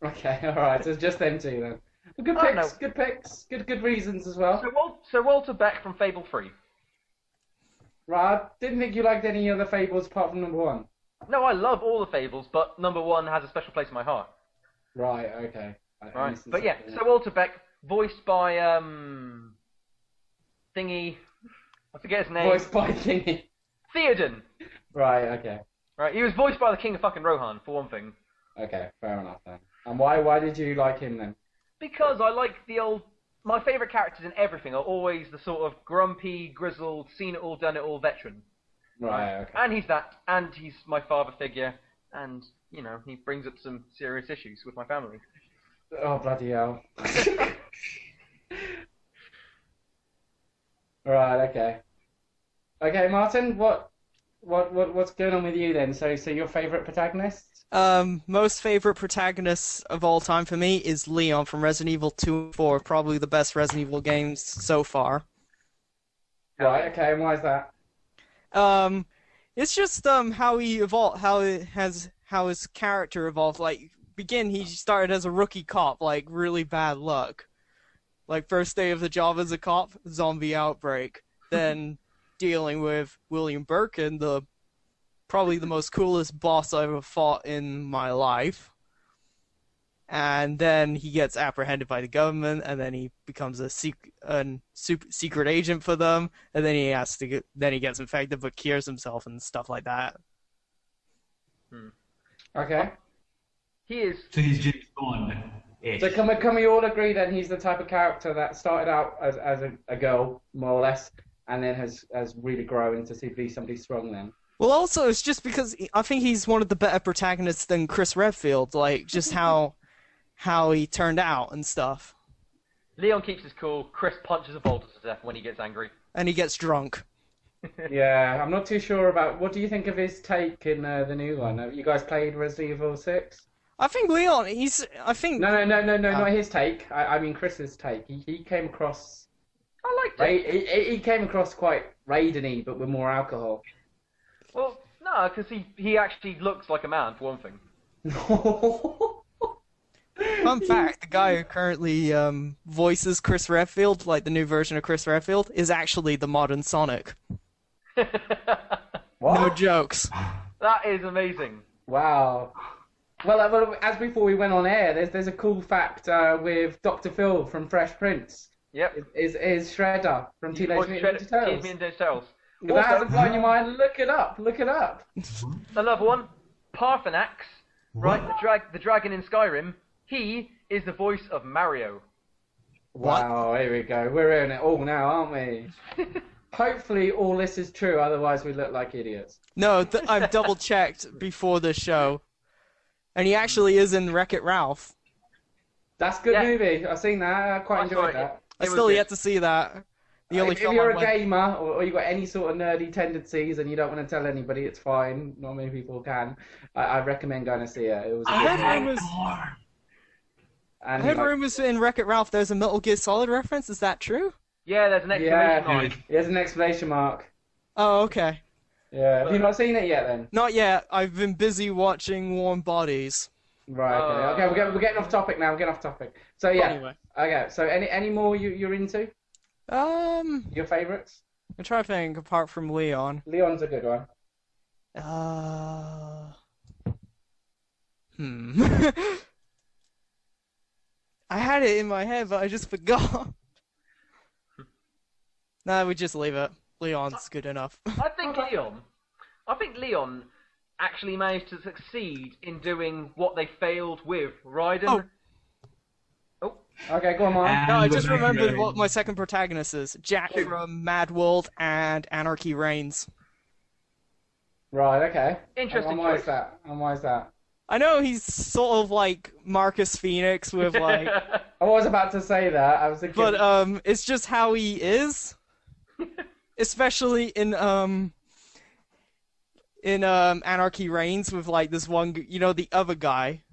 Okay, alright, so it's just them two then. Well, good picks, good reasons as well. Sir Walter Beck from Fable 3. Right, I didn't think you liked any other Fables apart from number 1. No, I love all the Fables, but number 1 has a special place in my heart. Right, okay. Right, but yeah, Sir Walter Beck, voiced by, Thingy, I forget his name. Voiced by Thingy. Theoden. Right, okay. Right, he was voiced by the King of fucking Rohan, for one thing. Okay, fair enough then. And why did you like him then? Because I like my favourite characters in everything are always the sort of grumpy, grizzled, seen it all, done it all veteran. Right, okay. And he's that, and he's my father figure, and, he brings up some serious issues with my family. Oh, bloody hell. Right, okay. Okay, Martin, what's going on with you then? So your favourite protagonist? Most favorite protagonist of all time for me is Leon from Resident Evil 2 and 4, probably the best Resident Evil games so far. Right, okay, and why is that? It's just how he evolved, how his character evolved. Like, he started as a rookie cop, like really bad luck. Like first day of the job as a cop, zombie outbreak. Then dealing with William Birkin, probably the most coolest boss I ever fought in my life. and then he gets apprehended by the government, and then he becomes a secret agent for them, and then he gets infected but cures himself and stuff like that. Okay. He is. So he's James Bond. So can we all agree then he's the type of character that started out as a girl, more or less, and then has really grown to be somebody strong then? Well, also, it's just because I think he's one of the better protagonists than Chris Redfield, like, just how he turned out and stuff. Leon keeps his cool. Chris punches a Volta to death when he gets angry. And he gets drunk. Yeah, I'm not too sure about... What do you think of his take in the new one? Have you guys played Resident Evil 6? I think Leon, No, not his take. I mean Chris's take. He came across... I liked it. He came across quite Raiden-y, but with more alcohol. Well, no, because he actually looks like a man, for one thing. Fun fact, the guy who currently voices Chris Redfield, like the new version of Chris Redfield, is actually the modern Sonic. What? No jokes. That is amazing. Wow. Well, as before we went on air, there's a cool fact with Dr. Phil from Fresh Prince. Yep. Is Shredder from Teenage Mutant Ninja Turtles. Teenage Mutant Ninja Turtles. If that hasn't blown your mind, look it up. Another one, Parthenax, right? The dragon in Skyrim. He is the voice of Mario. Wow, here we go. We're in it all now, aren't we? Hopefully all this is true, otherwise we look like idiots. No, I've double-checked before the show. And he actually is in Wreck-It Ralph. That's a good movie. I've seen that. I quite enjoyed that. I still yet to see that. If you're a gamer or you've got any sort of nerdy tendencies and you don't want to tell anybody, it's fine. Not many people can. I recommend going to see it. It was. I heard rumors in Wreck-It Ralph there's a Metal Gear Solid reference. Is that true? Yeah, there's an exclamation mark. There's an exclamation mark. Oh, okay. Yeah. Have you not seen it yet then? Not yet. I've been busy watching Warm Bodies. Right. Okay. We're getting off topic now. We're getting off topic. So yeah. Anyway. Okay. So any more you're into? Your favourites? I'm trying to think. Apart from Leon. Leon's a good one. I had it in my head, but I just forgot. Nah, we just leave it. Leon's good enough. I think Leon actually managed to succeed in doing what they failed with Raiden. Oh. Okay, go on, Mike. No, I just remembered what my second protagonist is. Jack from Mad World and Anarchy Reigns. Right, okay. Interesting And why choice. is that? And why is that? I know he's sort of like Marcus Phoenix with like... I was about to say that. I was thinking... But it's just how he is. Especially in Anarchy Reigns with like this one, you know, the other guy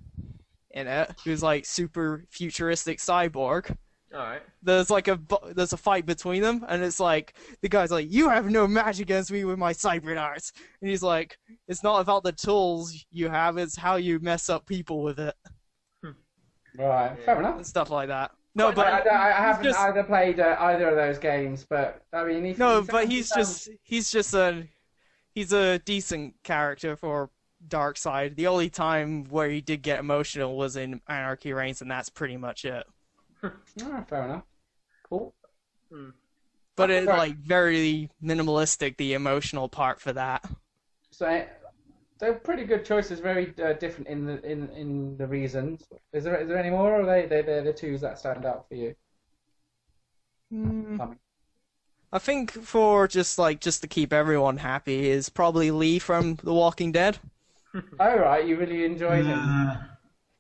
in it who's like super futuristic cyborg. All right. There's a fight between them, and it's like the guy's like, "You have no match against me with my cyber arts," and he's like, "It's not about the tools you have; it's how you mess up people with it." Right, fair enough. And stuff like that. No, but I haven't either played either of those games, but I mean, he's a decent character for Darkseid. The only time where he did get emotional was in Anarchy Reigns, and that's pretty much it. Fair enough. Cool. But it's like very minimalistic, the emotional part for that. So they're pretty good choices, very different in the reasons. Is there any more, or are they're the twos that stand out for you? I think for just to keep everyone happy is probably Lee from The Walking Dead. Oh right, you really enjoyed him.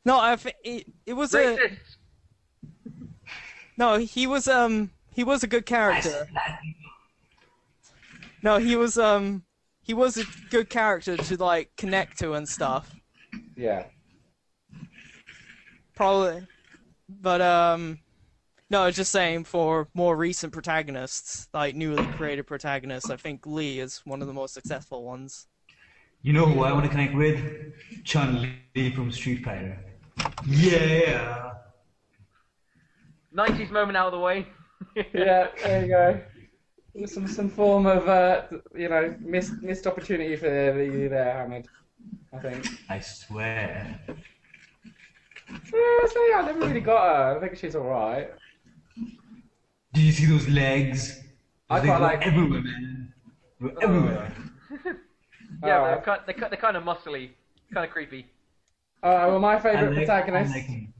No, it was Racist. No, he was a good character. No, he was a good character to like connect to and stuff. Yeah. Probably, but no, just saying for more recent protagonists, like newly created protagonists, I think Lee is one of the most successful ones. You know who I want to connect with? Chun-Li from Street Fighter. Yeah. 90s moment out of the way. Yeah, there you go. Some form of missed opportunity for you there, Hamid. I think. I swear. It's actually, I never really got her. I think she's alright. Did you see those legs? I Those quite legs were like. everywhere, man. They were everywhere. Yeah, Alright. they're kind of muscly, kind of creepy. Alright, well, my I favourite like protagonist. him.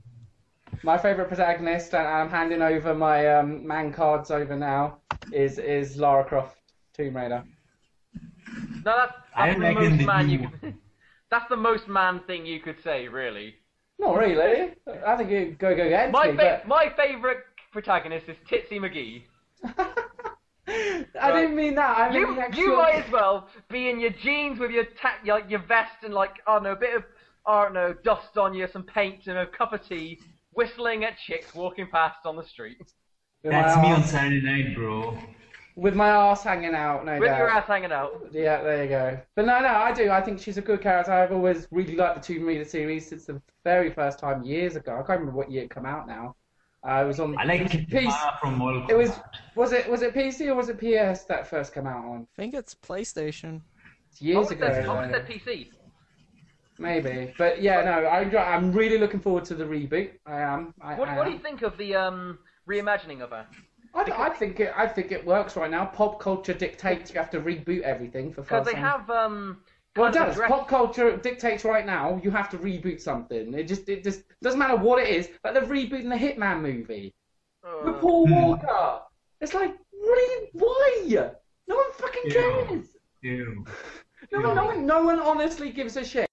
My favourite protagonist, and I'm handing over my man cards over now, is Lara Croft, Tomb Raider. No, that's I the reckon most the man you new- could. That's the most man thing you could say, really. Not really. I think you go against My me, but my favourite protagonist is Titsy McGee. I didn't mean that. I mean You the actual... you might as well be in your jeans with your your vest and like I don't know a bit of I don't know dust on you, some paint and a cup of tea, whistling at chicks walking past on the street. with That's my me on arse- Saturday night, bro. With my ass hanging out, no With doubt. your ass hanging out. Yeah, there you go. But no, I do. I think she's a good character. I've always really liked the Tomb Raider series since the very first time years ago. I can't remember what year it came out now. It was on. I like PC. Kitana from Mortal Kombat. It was it PC or was it PS that first came out on? I think it's PlayStation. Years I ago. always said PC. Maybe, but yeah, no. I'm really looking forward to the reboot. I am. What do you think of the reimagining of her? I think it works right now. Pop culture dictates you have to reboot everything for Because fun. they have Well, it kind of does. addressed- Pop culture dictates right now. You have to reboot something. It just doesn't matter what it is. Like they're rebooting the Hitman movie with Paul Walker. It's like really why? No one fucking Ew. cares. Ew. No one honestly gives a shit.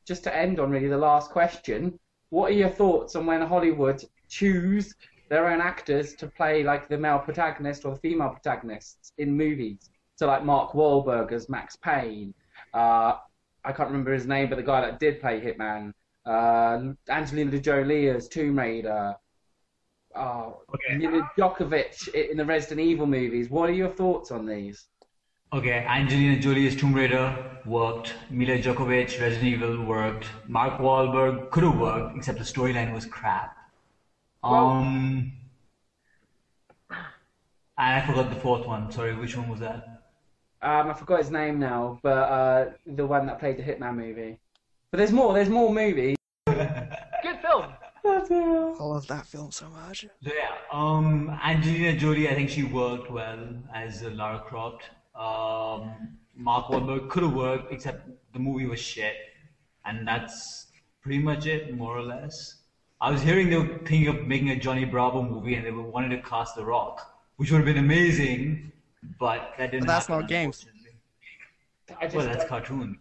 Just to end on really the last question, what are your thoughts on when Hollywood choose their own actors to play like the male protagonist or the female protagonists in movies? So like Mark Wahlberg as Max Payne, I can't remember his name, but the guy that did play Hitman, Angelina Jolie as Tomb Raider, Mila Djokovic in the Resident Evil movies. What are your thoughts on these? Okay, Angelina Jolie's Tomb Raider worked. Mila Djokovic, Resident Evil worked. Mark Wahlberg could have worked, except the storyline was crap. And I forgot the fourth one. Sorry, which one was that? I forgot his name now, but the one that played the Hitman movie. But there's more movies. Good film. I love that film so much. So yeah, Angelina Jolie, I think she worked well as Lara Croft. Mark Wahlberg could have worked, except the movie was shit, and that's pretty much it, more or less. I was hearing they were thinking of making a Johnny Bravo movie, and they wanted to cast The Rock, which would have been amazing, but that didn't. But that's happen, not games. Well, that's cartoon.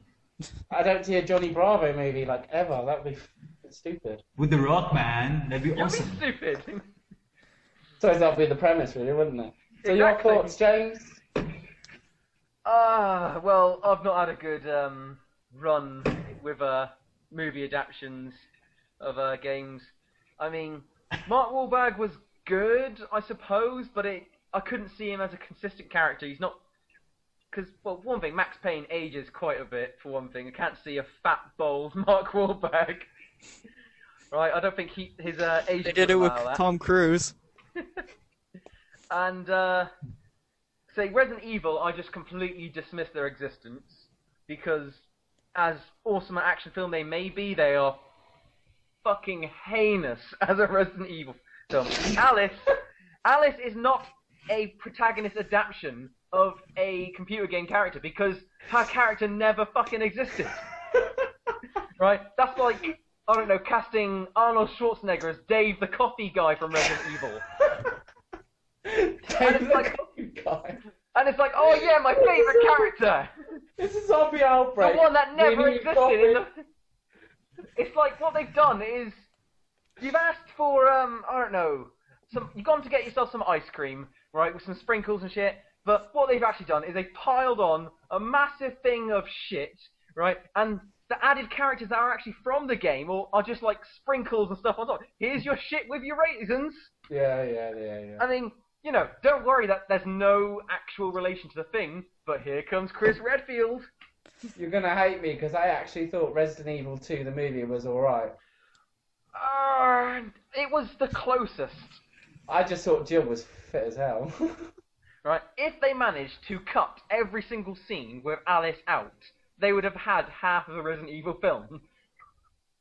I don't see a Johnny Bravo movie like ever. That would be stupid. With The Rock, man, that'd be You'd be awesome. stupid. So that'd be the premise, really, wouldn't it? So Exactly. your thoughts, James? Well, I've not had a good run with movie adaptations of games. I mean, Mark Wahlberg was good, I suppose, but I couldn't see him as a consistent character. He's not... Because, well, one thing, Max Payne ages quite a bit, for one thing. I can't see a fat, bold Mark Wahlberg. Right, I don't think his age... They did it with Tom Cruise. And, say, Resident Evil, I just completely dismiss their existence, because as awesome an action film they may be, they are fucking heinous as a Resident Evil film. Alice is not a protagonist adaptation of a computer game character, because her character never fucking existed. Right? That's like, I don't know, casting Arnold Schwarzenegger as Dave the coffee guy from Resident Evil. And it's like, oh yeah, my favourite character! It's a zombie outbreak. The one that never We need existed coffee. in the... It's like, what they've done is... You've asked for, I don't know, you've gone to get yourself some ice cream, right, with some sprinkles and shit, but what they've actually done is they've piled on a massive thing of shit, right, and the added characters that are actually from the game are just like sprinkles and stuff on top. Here's your shit with your raisins! Yeah. I mean, you know, don't worry that there's no actual relation to the thing, but here comes Chris Redfield. You're gonna hate me because I actually thought Resident Evil 2, the movie, was alright. It was the closest. I just thought Jill was fit as hell. right? If they managed to cut every single scene with Alice out, they would have had half of a Resident Evil film.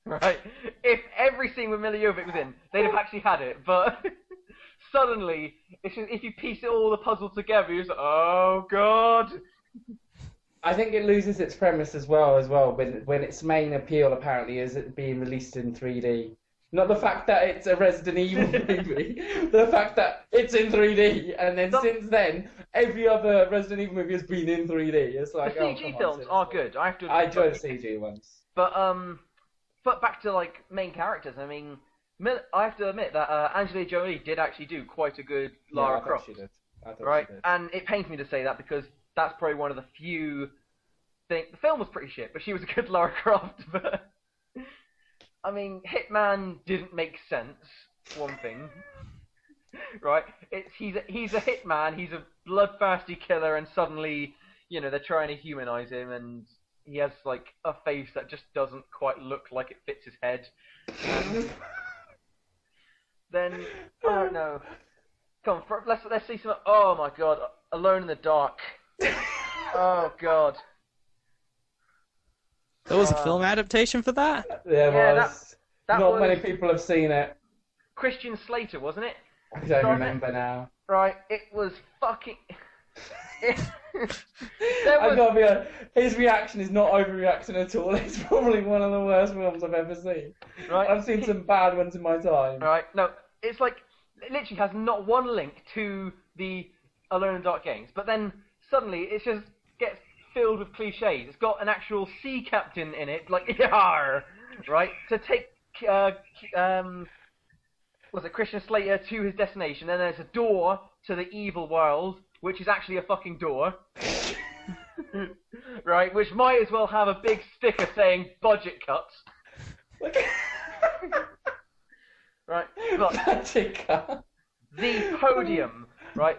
Right? If every scene with Mila Jovovich was in, they'd have actually had it. But suddenly, it's just, if you piece it all the puzzle together, you're just like, oh god. I think it loses its premise as well when its main appeal apparently is it being released in 3D. Not the fact that it's a Resident Evil movie, the fact that it's in 3D, and then since then every other Resident Evil movie has been in 3D. It's like the CG films are good. I have to. I enjoy the CG ones. But back to like main characters. I mean, I have to admit that Angelina Jolie did actually do quite a good Lara Croft. She did. Right, she did. and it pains me to say that because that's probably one of the few things. The film was pretty shit, but she was a good Lara Croft. But I mean, Hitman didn't make sense. One thing, right? He's a hitman. He's a bloodthirsty killer, and suddenly, you know, they're trying to humanize him, and he has like a face that just doesn't quite look like it fits his head. And then I don't know. Come on, let's see some. Oh my god, Alone in the Dark. Oh god. There was a film adaptation for that? There was. That Not was many people have seen it. Christian Slater, wasn't it? I don't remember now. Right, it was fucking. I've got to be honest, his reaction is not overreaction at all. It's probably one of the worst films I've ever seen. Right. I've seen some bad ones in my time. Right, no, it's like, it literally has not one link to the Alone in the Dark games, but then suddenly it just gets filled with cliches. It's got an actual sea captain in it, like, yar, right, to take, was it Christian Slater to his destination, and there's a door to the evil world, which is actually a fucking door. Right, which might as well have a big sticker saying budget cuts. Right, look, Budget cut. the podium, right,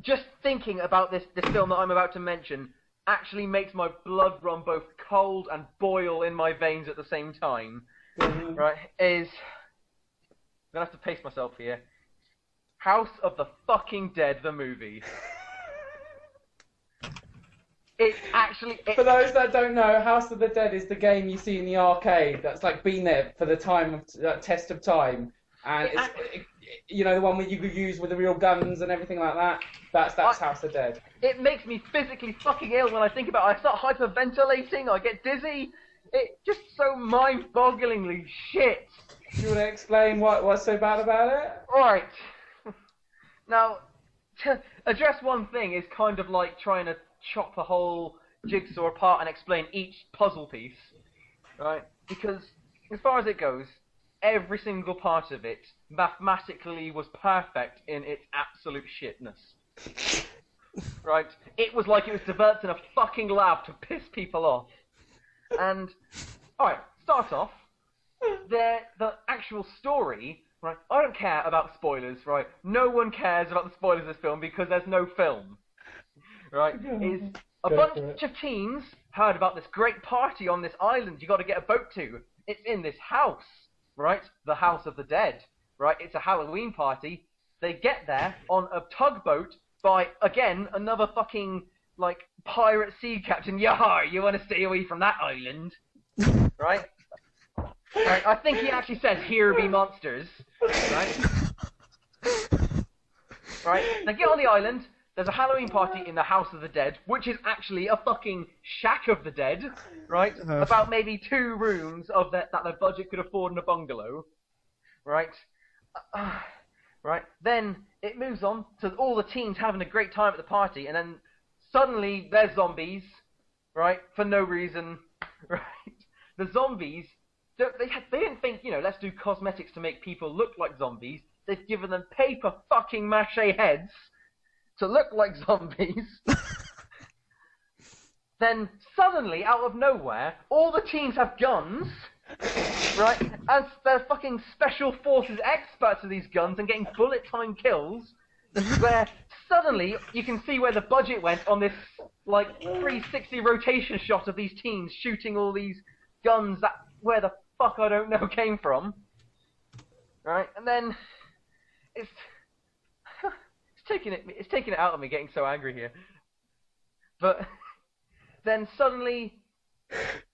just thinking about this film that I'm about to mention actually makes my blood run both cold and boil in my veins at the same time. Right, I'm gonna have to pace myself here. House of the fucking Dead, the movie. It's actually... For those that don't know, House of the Dead is the game you see in the arcade that's like been there for the time of test of time, and you know, the one where you could use with the real guns and everything like that. That's House of the Dead. It makes me physically fucking ill when I think about it. I start hyperventilating, I get dizzy. It's just so mind-bogglingly shit. Do you want to explain what's so bad about it? Right. Now, to address one thing is kind of like trying to chop a whole jigsaw apart and explain each puzzle piece, right? Because as far as it goes, every single part of it mathematically was perfect in its absolute shitness. Right? It was like it was developed in a fucking lab to piss people off. And, alright, start off. The actual story, right? I don't care about spoilers, right? No one cares about the spoilers of this film because there's no film. Right? Is a bunch of teens heard about this great party on this island you got to get a boat to. It's in this house, right? The House of the Dead, right? It's a Halloween party. They get there on a tugboat by, again, another fucking, like, pirate sea captain. Yar, you want to stay away from that island, right? Right? I think he actually says, "Here be monsters," right? Right? They get on the island. There's a Halloween party in the House of the Dead, which is actually a fucking shack of the dead, right? About maybe 2 rooms of that the budget could afford in a bungalow, right? Right. Then it moves on to all the teens having a great time at the party, and then suddenly there's zombies, right? For no reason, right? The zombies, they didn't think, you know, let's do cosmetics to make people look like zombies. They've given them paper fucking mache heads to look like zombies. Then suddenly, out of nowhere, all the teens have guns, right? And they're fucking special forces experts with these guns and getting bullet time kills. Where suddenly you can see where the budget went on this like 360 rotation shot of these teens shooting all these guns that where the fuck I don't know came from. Right? And then it's taking it out of me getting so angry here. But then suddenly,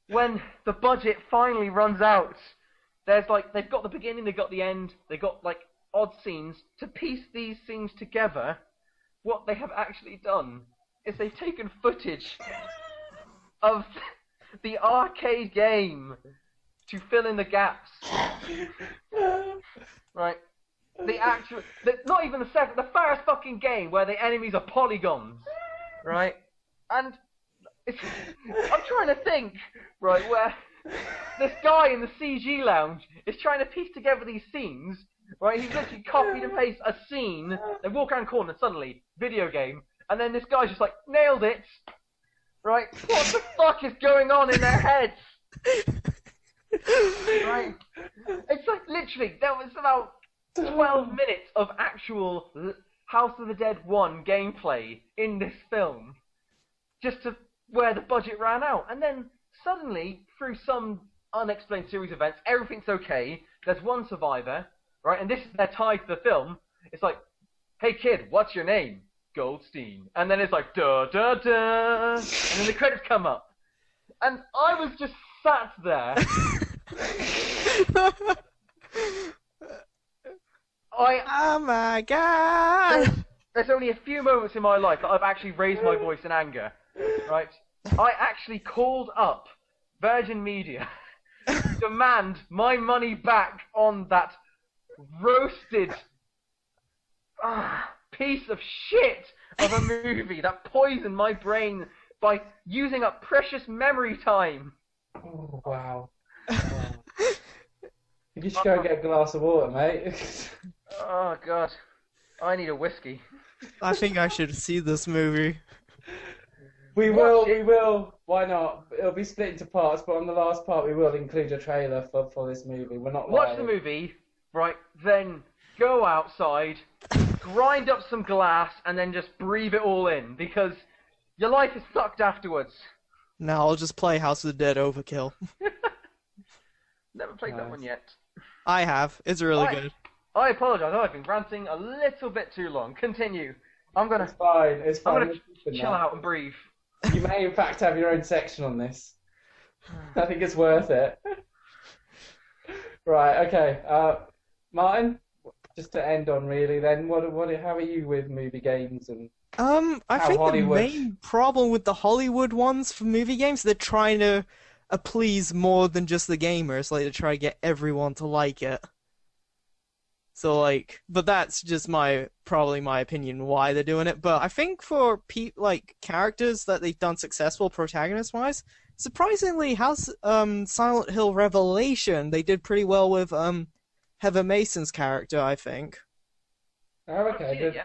when the budget finally runs out, there's like they've got the beginning, they've got the end, they've got like odd scenes to piece these things together. What they have actually done is they've taken footage of the arcade game to fill in the gaps. Right. Not even the first fucking game where the enemies are polygons. Right. And I'm trying to think, right, where this guy in the CG lounge is trying to piece together these scenes. Right, he's literally copied and pasted a scene, they walk around the corner, suddenly, video game, and then this guy's just like, nailed it! Right, what the fuck is going on in their heads? Right, it's like, literally, there was about 12 minutes of actual House of the Dead 1 gameplay in this film, just to where the budget ran out, and then, suddenly, through some unexplained series of events, everything's okay, there's one survivor, right, and this is their tie to the film. It's like, hey kid, what's your name? Goldstein. And then it's like, da da da, and then the credits come up. And I was just sat there. Oh my god! There's only a few moments in my life that I've actually raised my voice in anger, right? I actually called up Virgin Media to demand my money back on that roasted piece of shit of a movie that poisoned my brain by using up precious memory time. Oh, wow. You should go get a glass of water, mate. Oh, God. I need a whiskey. I think I should see this movie. We will. Why not? It'll be split into parts, but on the last part we will include a trailer for this movie. We're not Watch the movie, right, then go outside, grind up some glass, and then just breathe it all in, because your life is sucked afterwards. Now I'll just play House of the Dead Overkill. Never played that one yet. I have. It's really good. I apologise, I've been ranting a little bit too long. Continue. It's fine. I'm gonna chill out and breathe. You may in fact have your own section on this. I think it's worth it. Right, okay. Martin, just to end on really then, how are you with movie games and I think Hollywood? The main problem with the Hollywood ones for movie games, they're trying to please more than just the gamers, like to try to get everyone to like it. So like, but that's just probably my opinion why they're doing it. But I think for characters that they've done successful protagonist-wise, surprisingly, Silent Hill Revelation, they did pretty well with Heather Mason's character, I think. Oh, okay. Good.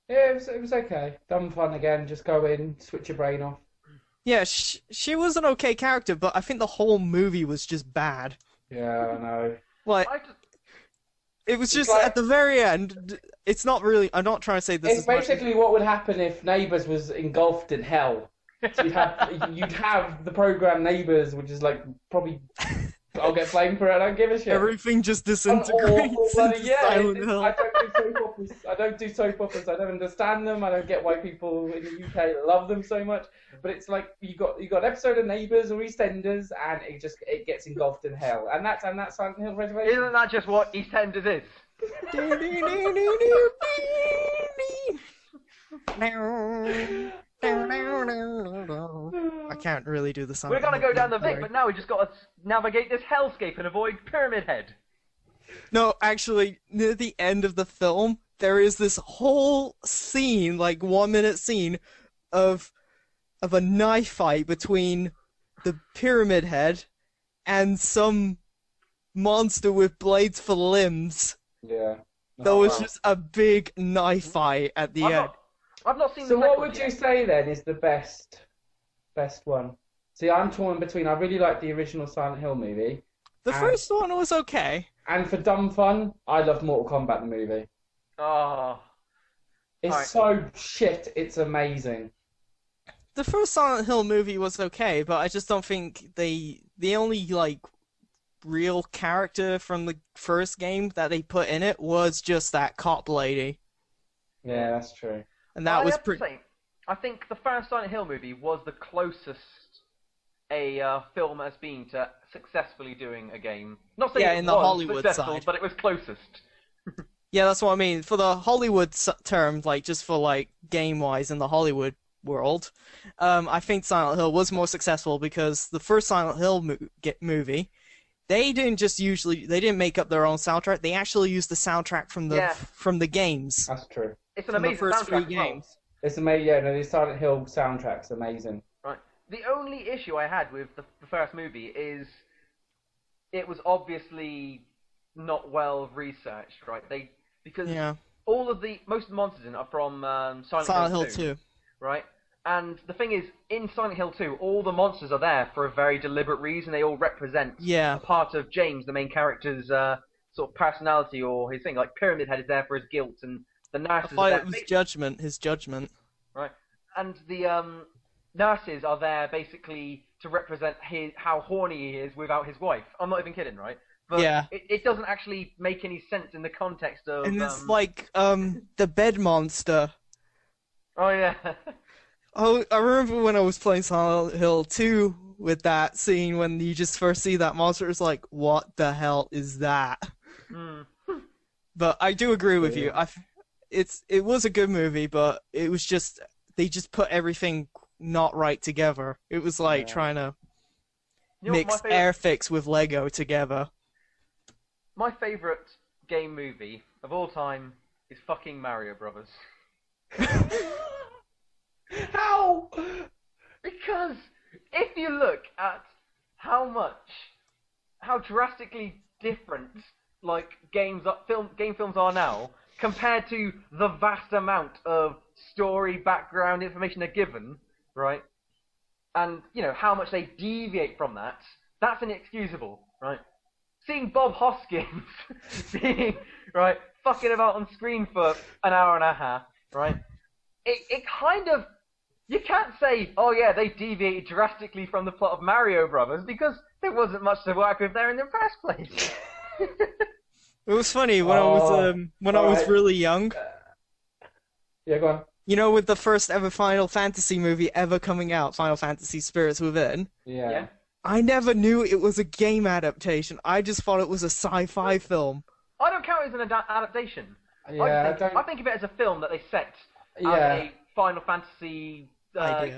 Yeah, it was okay. Dumb fun again. Just go in, switch your brain off. Yeah, she was an okay character, but I think the whole movie was just bad. Yeah, I know. Like, it was just at the very end. It's not really. I'm not trying to say this. It's basically what would happen if Neighbours was engulfed in hell. So you'd have the program Neighbours, which is like probably. I'll get flamed for it. I don't give a shit. Everything just disintegrates. I don't do soap operas. I don't understand them. I don't get why people in the UK love them so much. But it's like you got an episode of Neighbours or EastEnders, and it gets engulfed in hell, and that's Silent Hill Reservation. Isn't that just what EastEnders is? I can't really do the sound. We're gonna go down the Vic, but now we just gotta navigate this hellscape and avoid Pyramid Head. No, actually, near the end of the film, there is this whole scene, like 1 minute scene, of a knife fight between the Pyramid Head and some monster with blades for limbs. Yeah. There was just a big knife fight at the end. I've not seen. So what would you say then is the best one? See, I'm torn between. I really like the original Silent Hill movie. The first one was okay. And for dumb fun, I love Mortal Kombat the movie. Oh. It's so shit. It's amazing. The first Silent Hill movie was okay, but I just don't think the only real character from the first game that they put in it was just that cop lady. Yeah, that's true. And that I was have to say, I think the first Silent Hill movie was the closest a film has been to successfully doing a game. Not saying it in the was Hollywood successful, side. but it was closest. Yeah, that's what I mean. For the Hollywood term, like just for like game-wise in the Hollywood world, I think Silent Hill was more successful because the first Silent Hill movie, they didn't make up their own soundtrack. They actually used the soundtrack from the games. That's true. It's an From the amazing first soundtrack 3 as well. It's amazing. Yeah, no, the Silent Hill soundtrack's amazing. Right. The only issue I had with the first movie is it was obviously not well researched, right? Because most of the monsters in it are from Silent Hill 2, right? And the thing is, in Silent Hill 2, all the monsters are there for a very deliberate reason. They all represent a part of James, the main character's sort of personality or his thing. Like Pyramid Head is there for his guilt, and the nurses are there. It was his judgment. Right. And the nurses are there basically to represent how horny he is without his wife. I'm not even kidding, right? But it doesn't actually make any sense in the context of... And it's like, the bed monster. Oh, yeah. Oh, I remember when I was playing Silent Hill 2 with that scene when you just first see that monster, it's like, what the hell is that? Mm. But I do agree with you. It was a good movie, but it was just... They just put everything not right together. It was like trying to mix Airfix with Lego together. My favourite game movie of all time is fucking Mario Brothers. How? Because if you look at how drastically different like game films are now compared to the vast amount of story background information they're given, right? And you know how much they deviate from that. That's inexcusable, right? Seeing Bob Hoskins being fucking about on screen for an hour and a half, right? It kind of, you can't say, oh yeah, they deviated drastically from the plot of Mario Brothers because there wasn't much to work with there in the first place. It was funny when I was really young. Yeah, go on. You know, with the first ever Final Fantasy movie ever coming out, Final Fantasy Spirits Within. Yeah. I never knew it was a game adaptation. I just thought it was a sci-fi film. I don't count it as an adaptation. Yeah, I think of it as a film that they set as a Final Fantasy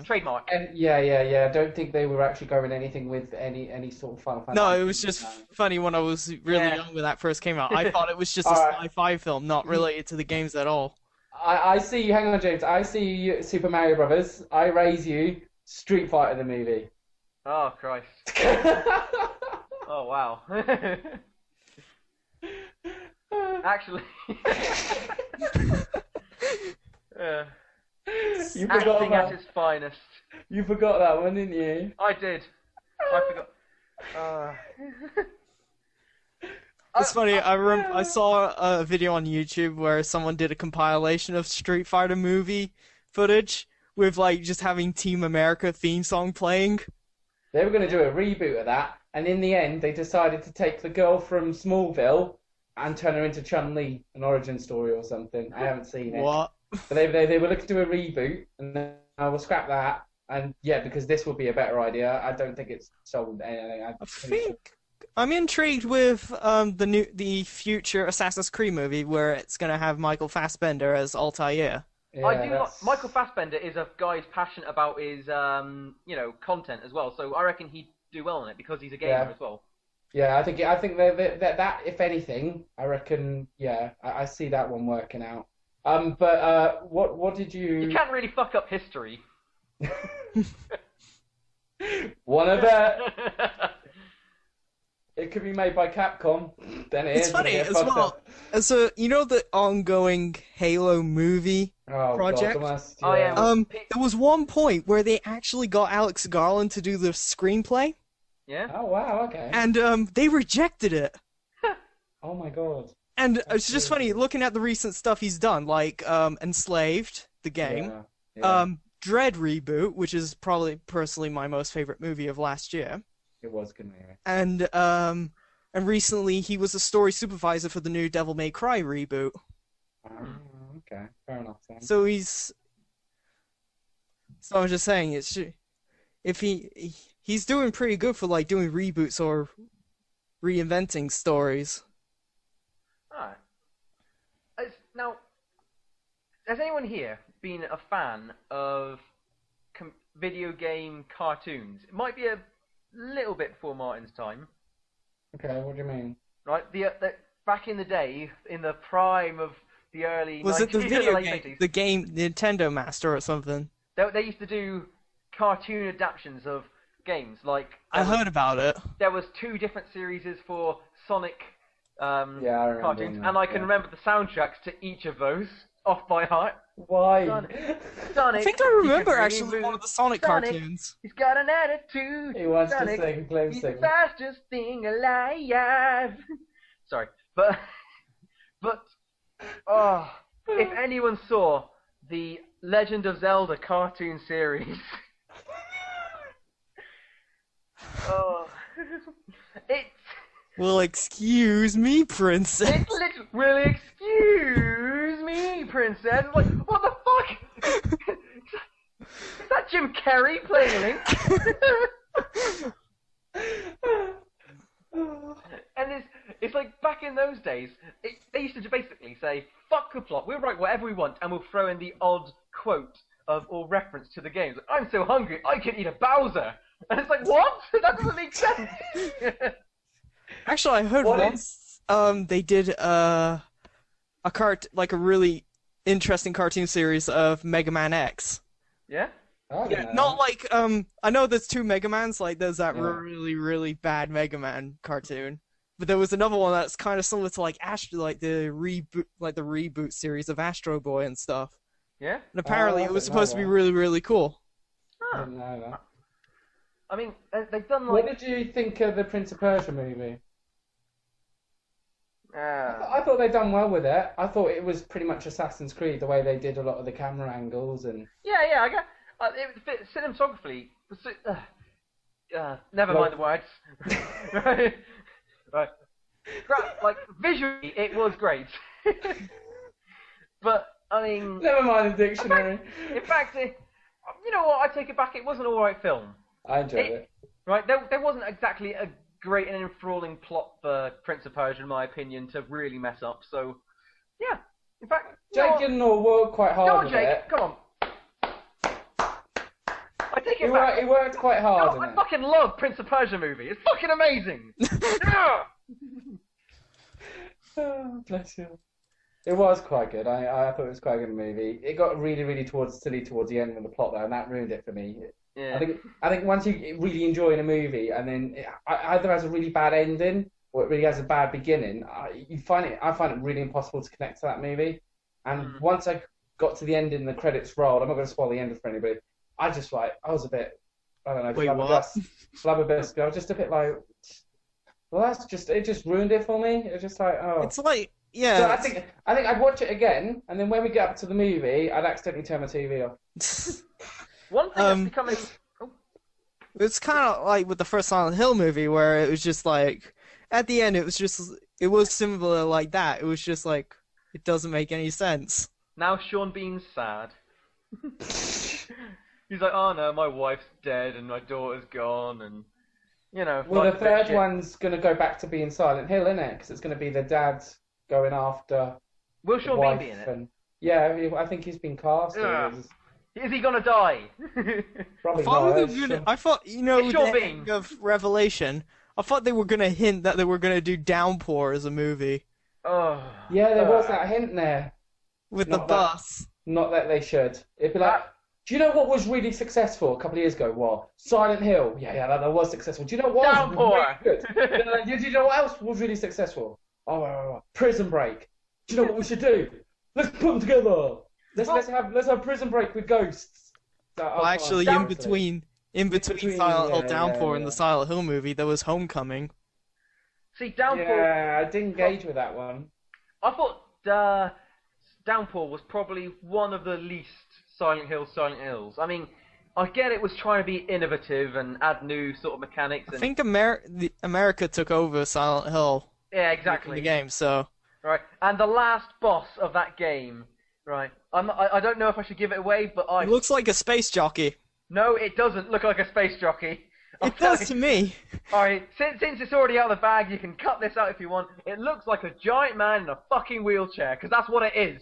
trademark. And I don't think they were actually going anything with any sort of Final Fantasy. No, it was just funny when I was really young when that first came out. I thought it was just a sci-fi film, not related to the games at all. I see you. Hang on, James. I see you, Super Mario Brothers. I raise you, Street Fighter the movie. Oh Christ. Oh wow. Actually. You forgot acting at its finest. You forgot that one, didn't you? I did. I forgot. It's funny. I saw a video on YouTube where someone did a compilation of Street Fighter movie footage with like just having Team America theme song playing. They were going to do a reboot of that, and in the end, they decided to take the girl from Smallville and turn her into Chun-Li, an origin story or something. I haven't seen it. What? But they were looking to do a reboot, and then I will scrap that. And yeah, because this would be a better idea. I don't think it's sold anything. I think I'm intrigued with the future Assassin's Creed movie where it's going to have Michael Fassbender as Altair. Yeah, I do like Michael Fassbender is a guy who's passionate about his content as well. So I reckon he'd do well on it because he's a gamer as well. Yeah, I think that if anything, I reckon I see that one working out. But what did you? You can't really fuck up history. Wanna bet? It could be made by Capcom. Then it's funny as well. So you know the ongoing Halo movie project. God, there was one point where they actually got Alex Garland to do the screenplay. Yeah. Oh wow. Okay. And they rejected it. Oh my god. And it's just funny looking at the recent stuff he's done, like Enslaved, the game, Dread reboot, which is probably personally my most favorite movie of last year. It was good movie. And recently he was a story supervisor for the new Devil May Cry reboot. Okay, fair enough then. So I was just saying, if he's doing pretty good for like doing reboots or reinventing stories. Alright. Now, has anyone here been a fan of video game cartoons? It might be a little bit before Martin's time. Okay, what do you mean? Right, the back in the day, in the prime of the early Was 90s, it the video late game, 80s, the game Nintendo Master or something? they used to do cartoon adaptations of games. Like I heard about it. there was 2 different series for Sonic Yeah, I remember cartoons, them, and I can yeah. remember the soundtracks to each of those off by heart. Why? Sonic, I think I he remember can actually really one of the Sonic Sonic. cartoons. He's got an attitude. He wants Sonic, to sing, play he's sing. the fastest thing alive. Sorry, but oh, if anyone saw the Legend of Zelda cartoon series, oh, it's Well, excuse me, princess. literally. Will excuse me, princess. Like, what the fuck? Is that Jim Carrey playing Link? And it's like back in those days, they used to basically say, fuck the plot, we'll write whatever we want and we'll throw in the odd quote or reference to the games. Like, I'm so hungry, I could eat a Bowser. And it's like, what? That doesn't make sense. Actually, I heard What once they did a really interesting cartoon series of Mega Man X. Yeah? Oh, Yeah, no. not like I know there's 2 Mega Mans, like there's that Yeah. really bad Mega Man cartoon. But there was another one that's kind of similar to like the reboot series of Astro Boy and stuff. Yeah? And apparently I it was didn't know supposed to be that. really cool. I Huh. didn't know that. I mean, they've done What like... did you think of the Prince of Persia movie? Uh, I thought they'd done well with it. I thought it was pretty much Assassin's Creed, the way they did a lot of the camera angles and. yeah, I got... cinematographically... never mind the words. Right. Right. Like, visually, it was great. But, I mean... Never mind the dictionary. In fact, you know what? I take it back. It was an alright film. I enjoyed it. Right? There wasn't exactly a great and enthralling plot for Prince of Persia, in my opinion, to really mess up. So, yeah. In fact, Jake Gyllenhaal worked quite hard no, with Jake, it. come on. I take He it back. worked quite hard No, in I it. fucking love Prince of Persia movie. It's fucking amazing. Yeah. Oh, bless you. It was quite good. I thought it was quite a good movie. It got really silly towards the end with the plot though, and that ruined it for me. Yeah. I think once you really enjoy a movie and then it either has a really bad ending or it really has a bad beginning, I find it really impossible to connect to that movie. And once I got to the end and the credits rolled, I'm not going to spoil the end for anybody. I was a bit, I don't know, Wait, what? flabbergasted. I was just a bit like, well, it just ruined it for me. It was just like, oh. It's like, So yeah. I think I'd watch it again, and then when we get up to the movie, I'd accidentally turn my TV off. One thing that's becoming... It's kind of like with the first Silent Hill movie, where it was just like, at the end, it was similar like that. It was just like, it doesn't make any sense. Now Sean Bean's sad. He's like, oh no, my wife's dead and my daughter's gone, and you know. Well, like the a bit of third shit. one's going to go back to being Silent Hill, isn't it? Because it's going to be the dad going after Will the Sean Bean wife. be in it? And, yeah, I think he's been cast. Yeah. Or Is he gonna die? probably I thought, you know, It's your the bean. end of Revelation, I thought they were gonna hint that they were gonna do Downpour as a movie Oh. Yeah, there was that hint there. with the Not that- bus. Not that they should. It'd be like, do you know what was really successful a couple of years ago? What? Silent Hill. Yeah, that was successful. Do you know what was Downpour. really good? Do you know what else was really successful? Prison Break. Do you know what we should do? Let's put them together. Let's have Prison Break with ghosts. Well, actually, Down- in between between, Silent Hill yeah, Downpour yeah, and yeah. the Silent Hill movie, there was Homecoming. See, Downpour. Yeah, I didn't engage with that one. I thought Downpour was probably one of the least Silent Hills. I mean, I get it was trying to be innovative and add new sort of mechanics. I And, think America took over Silent Hill yeah, in exactly. the game, so Right, and the last boss of that game Right. I don't know if I should give it away, but It looks like a space jockey. No, it doesn't look like a space jockey. It does to me. Alright, since it's already out of the bag, you can cut this out if you want. It looks like a giant man in a fucking wheelchair, because that's what it is.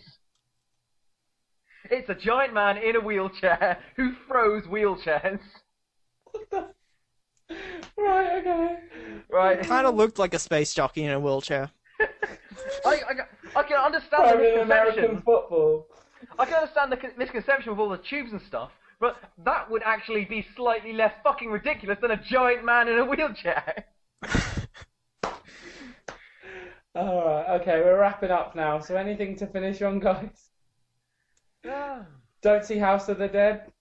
It's a giant man in a wheelchair who throws wheelchairs. What the? Right, okay. Right. It kind of looked like a space jockey in a wheelchair. I can understand the Probably in American misconception. football. I can understand the misconception with all the tubes and stuff, but that would actually be slightly less fucking ridiculous than a giant man in a wheelchair. Alright, okay, we're wrapping up now. So anything to finish on, guys? Don't see House of the Dead?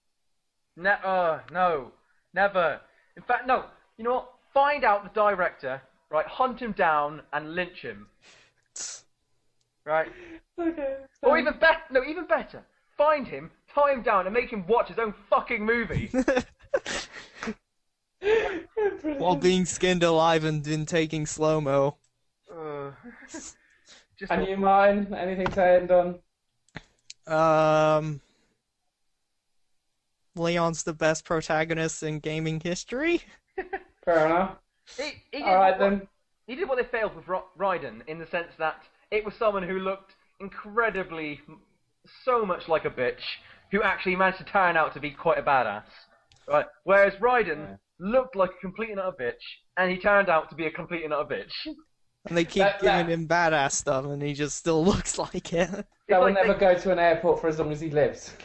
No, never. In fact, no. You know what? Find out the director, right? Hunt him down and lynch him. Right? Okay. Or even better. Find him, tie him down, and make him watch his own fucking movie. While being skinned alive and then taking slow-mo. And you, Martin? Anything to end on? Leon's the best protagonist in gaming history. Fair enough. He Alright then. He did what they failed with Raiden, in the sense that it was someone who looked incredibly, so much like a bitch, who actually managed to turn out to be quite a badass. Right? Whereas Raiden looked like a complete and utter bitch, and he turned out to be a complete and utter bitch. And they keep giving him badass stuff, and he just still looks like it. That will never go to an airport for as long as he lives.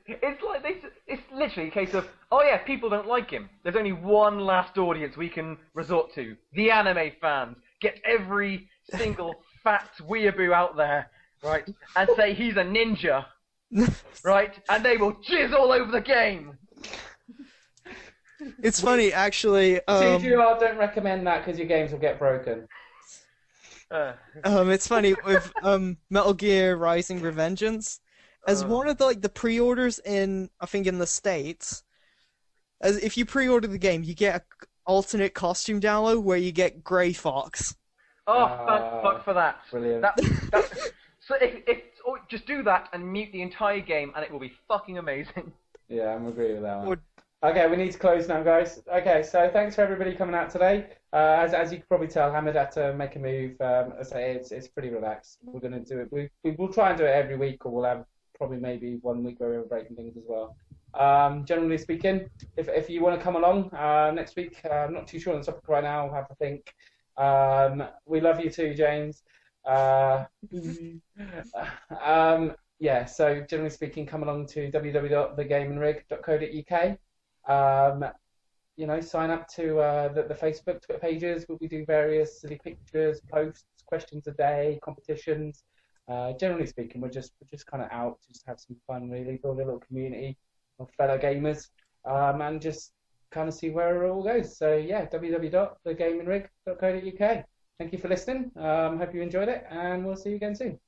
It's literally a case of, oh yeah, people don't like him. There's only one last audience we can resort to: the anime fans. Get every single fat weeaboo out there, right, and say he's a ninja, right, and they will jizz all over the game. It's funny, actually. TGR, don't recommend that because your games will get broken. It's funny with Metal Gear Rising: Revengeance. As one of the pre-orders in, I think, in the States, as if you pre-order the game, you get an alternate costume download where you get Grey Fox. Oh, thank fuck for that. Brilliant. So if just do that and mute the entire game, and it will be fucking amazing. Yeah, I'm agree with that one. Okay, we need to close now, guys. Okay, so thanks for everybody coming out today. As you can probably tell, Hamid had to make a move. I say it's pretty relaxed. We're going to do it. We will try and do it every week, or we'll have probably maybe 1 week where we're breaking things as well. Generally speaking, if you want to come along next week, I'm not too sure on the topic right now. I'll have to think. We love you too, James. Yeah, so generally speaking, come along to www.TheGamingRigUK. Sign up to the Facebook, Twitter pages. We do various silly pictures, posts, questions a day, competitions. Generally speaking, we're just kind of out to just have some fun, really, build a little community of fellow gamers, and just kind of see where it all goes. So yeah, www.TheGamingRig.co.uk. Thank you for listening. Hope you enjoyed it, and we'll see you again soon.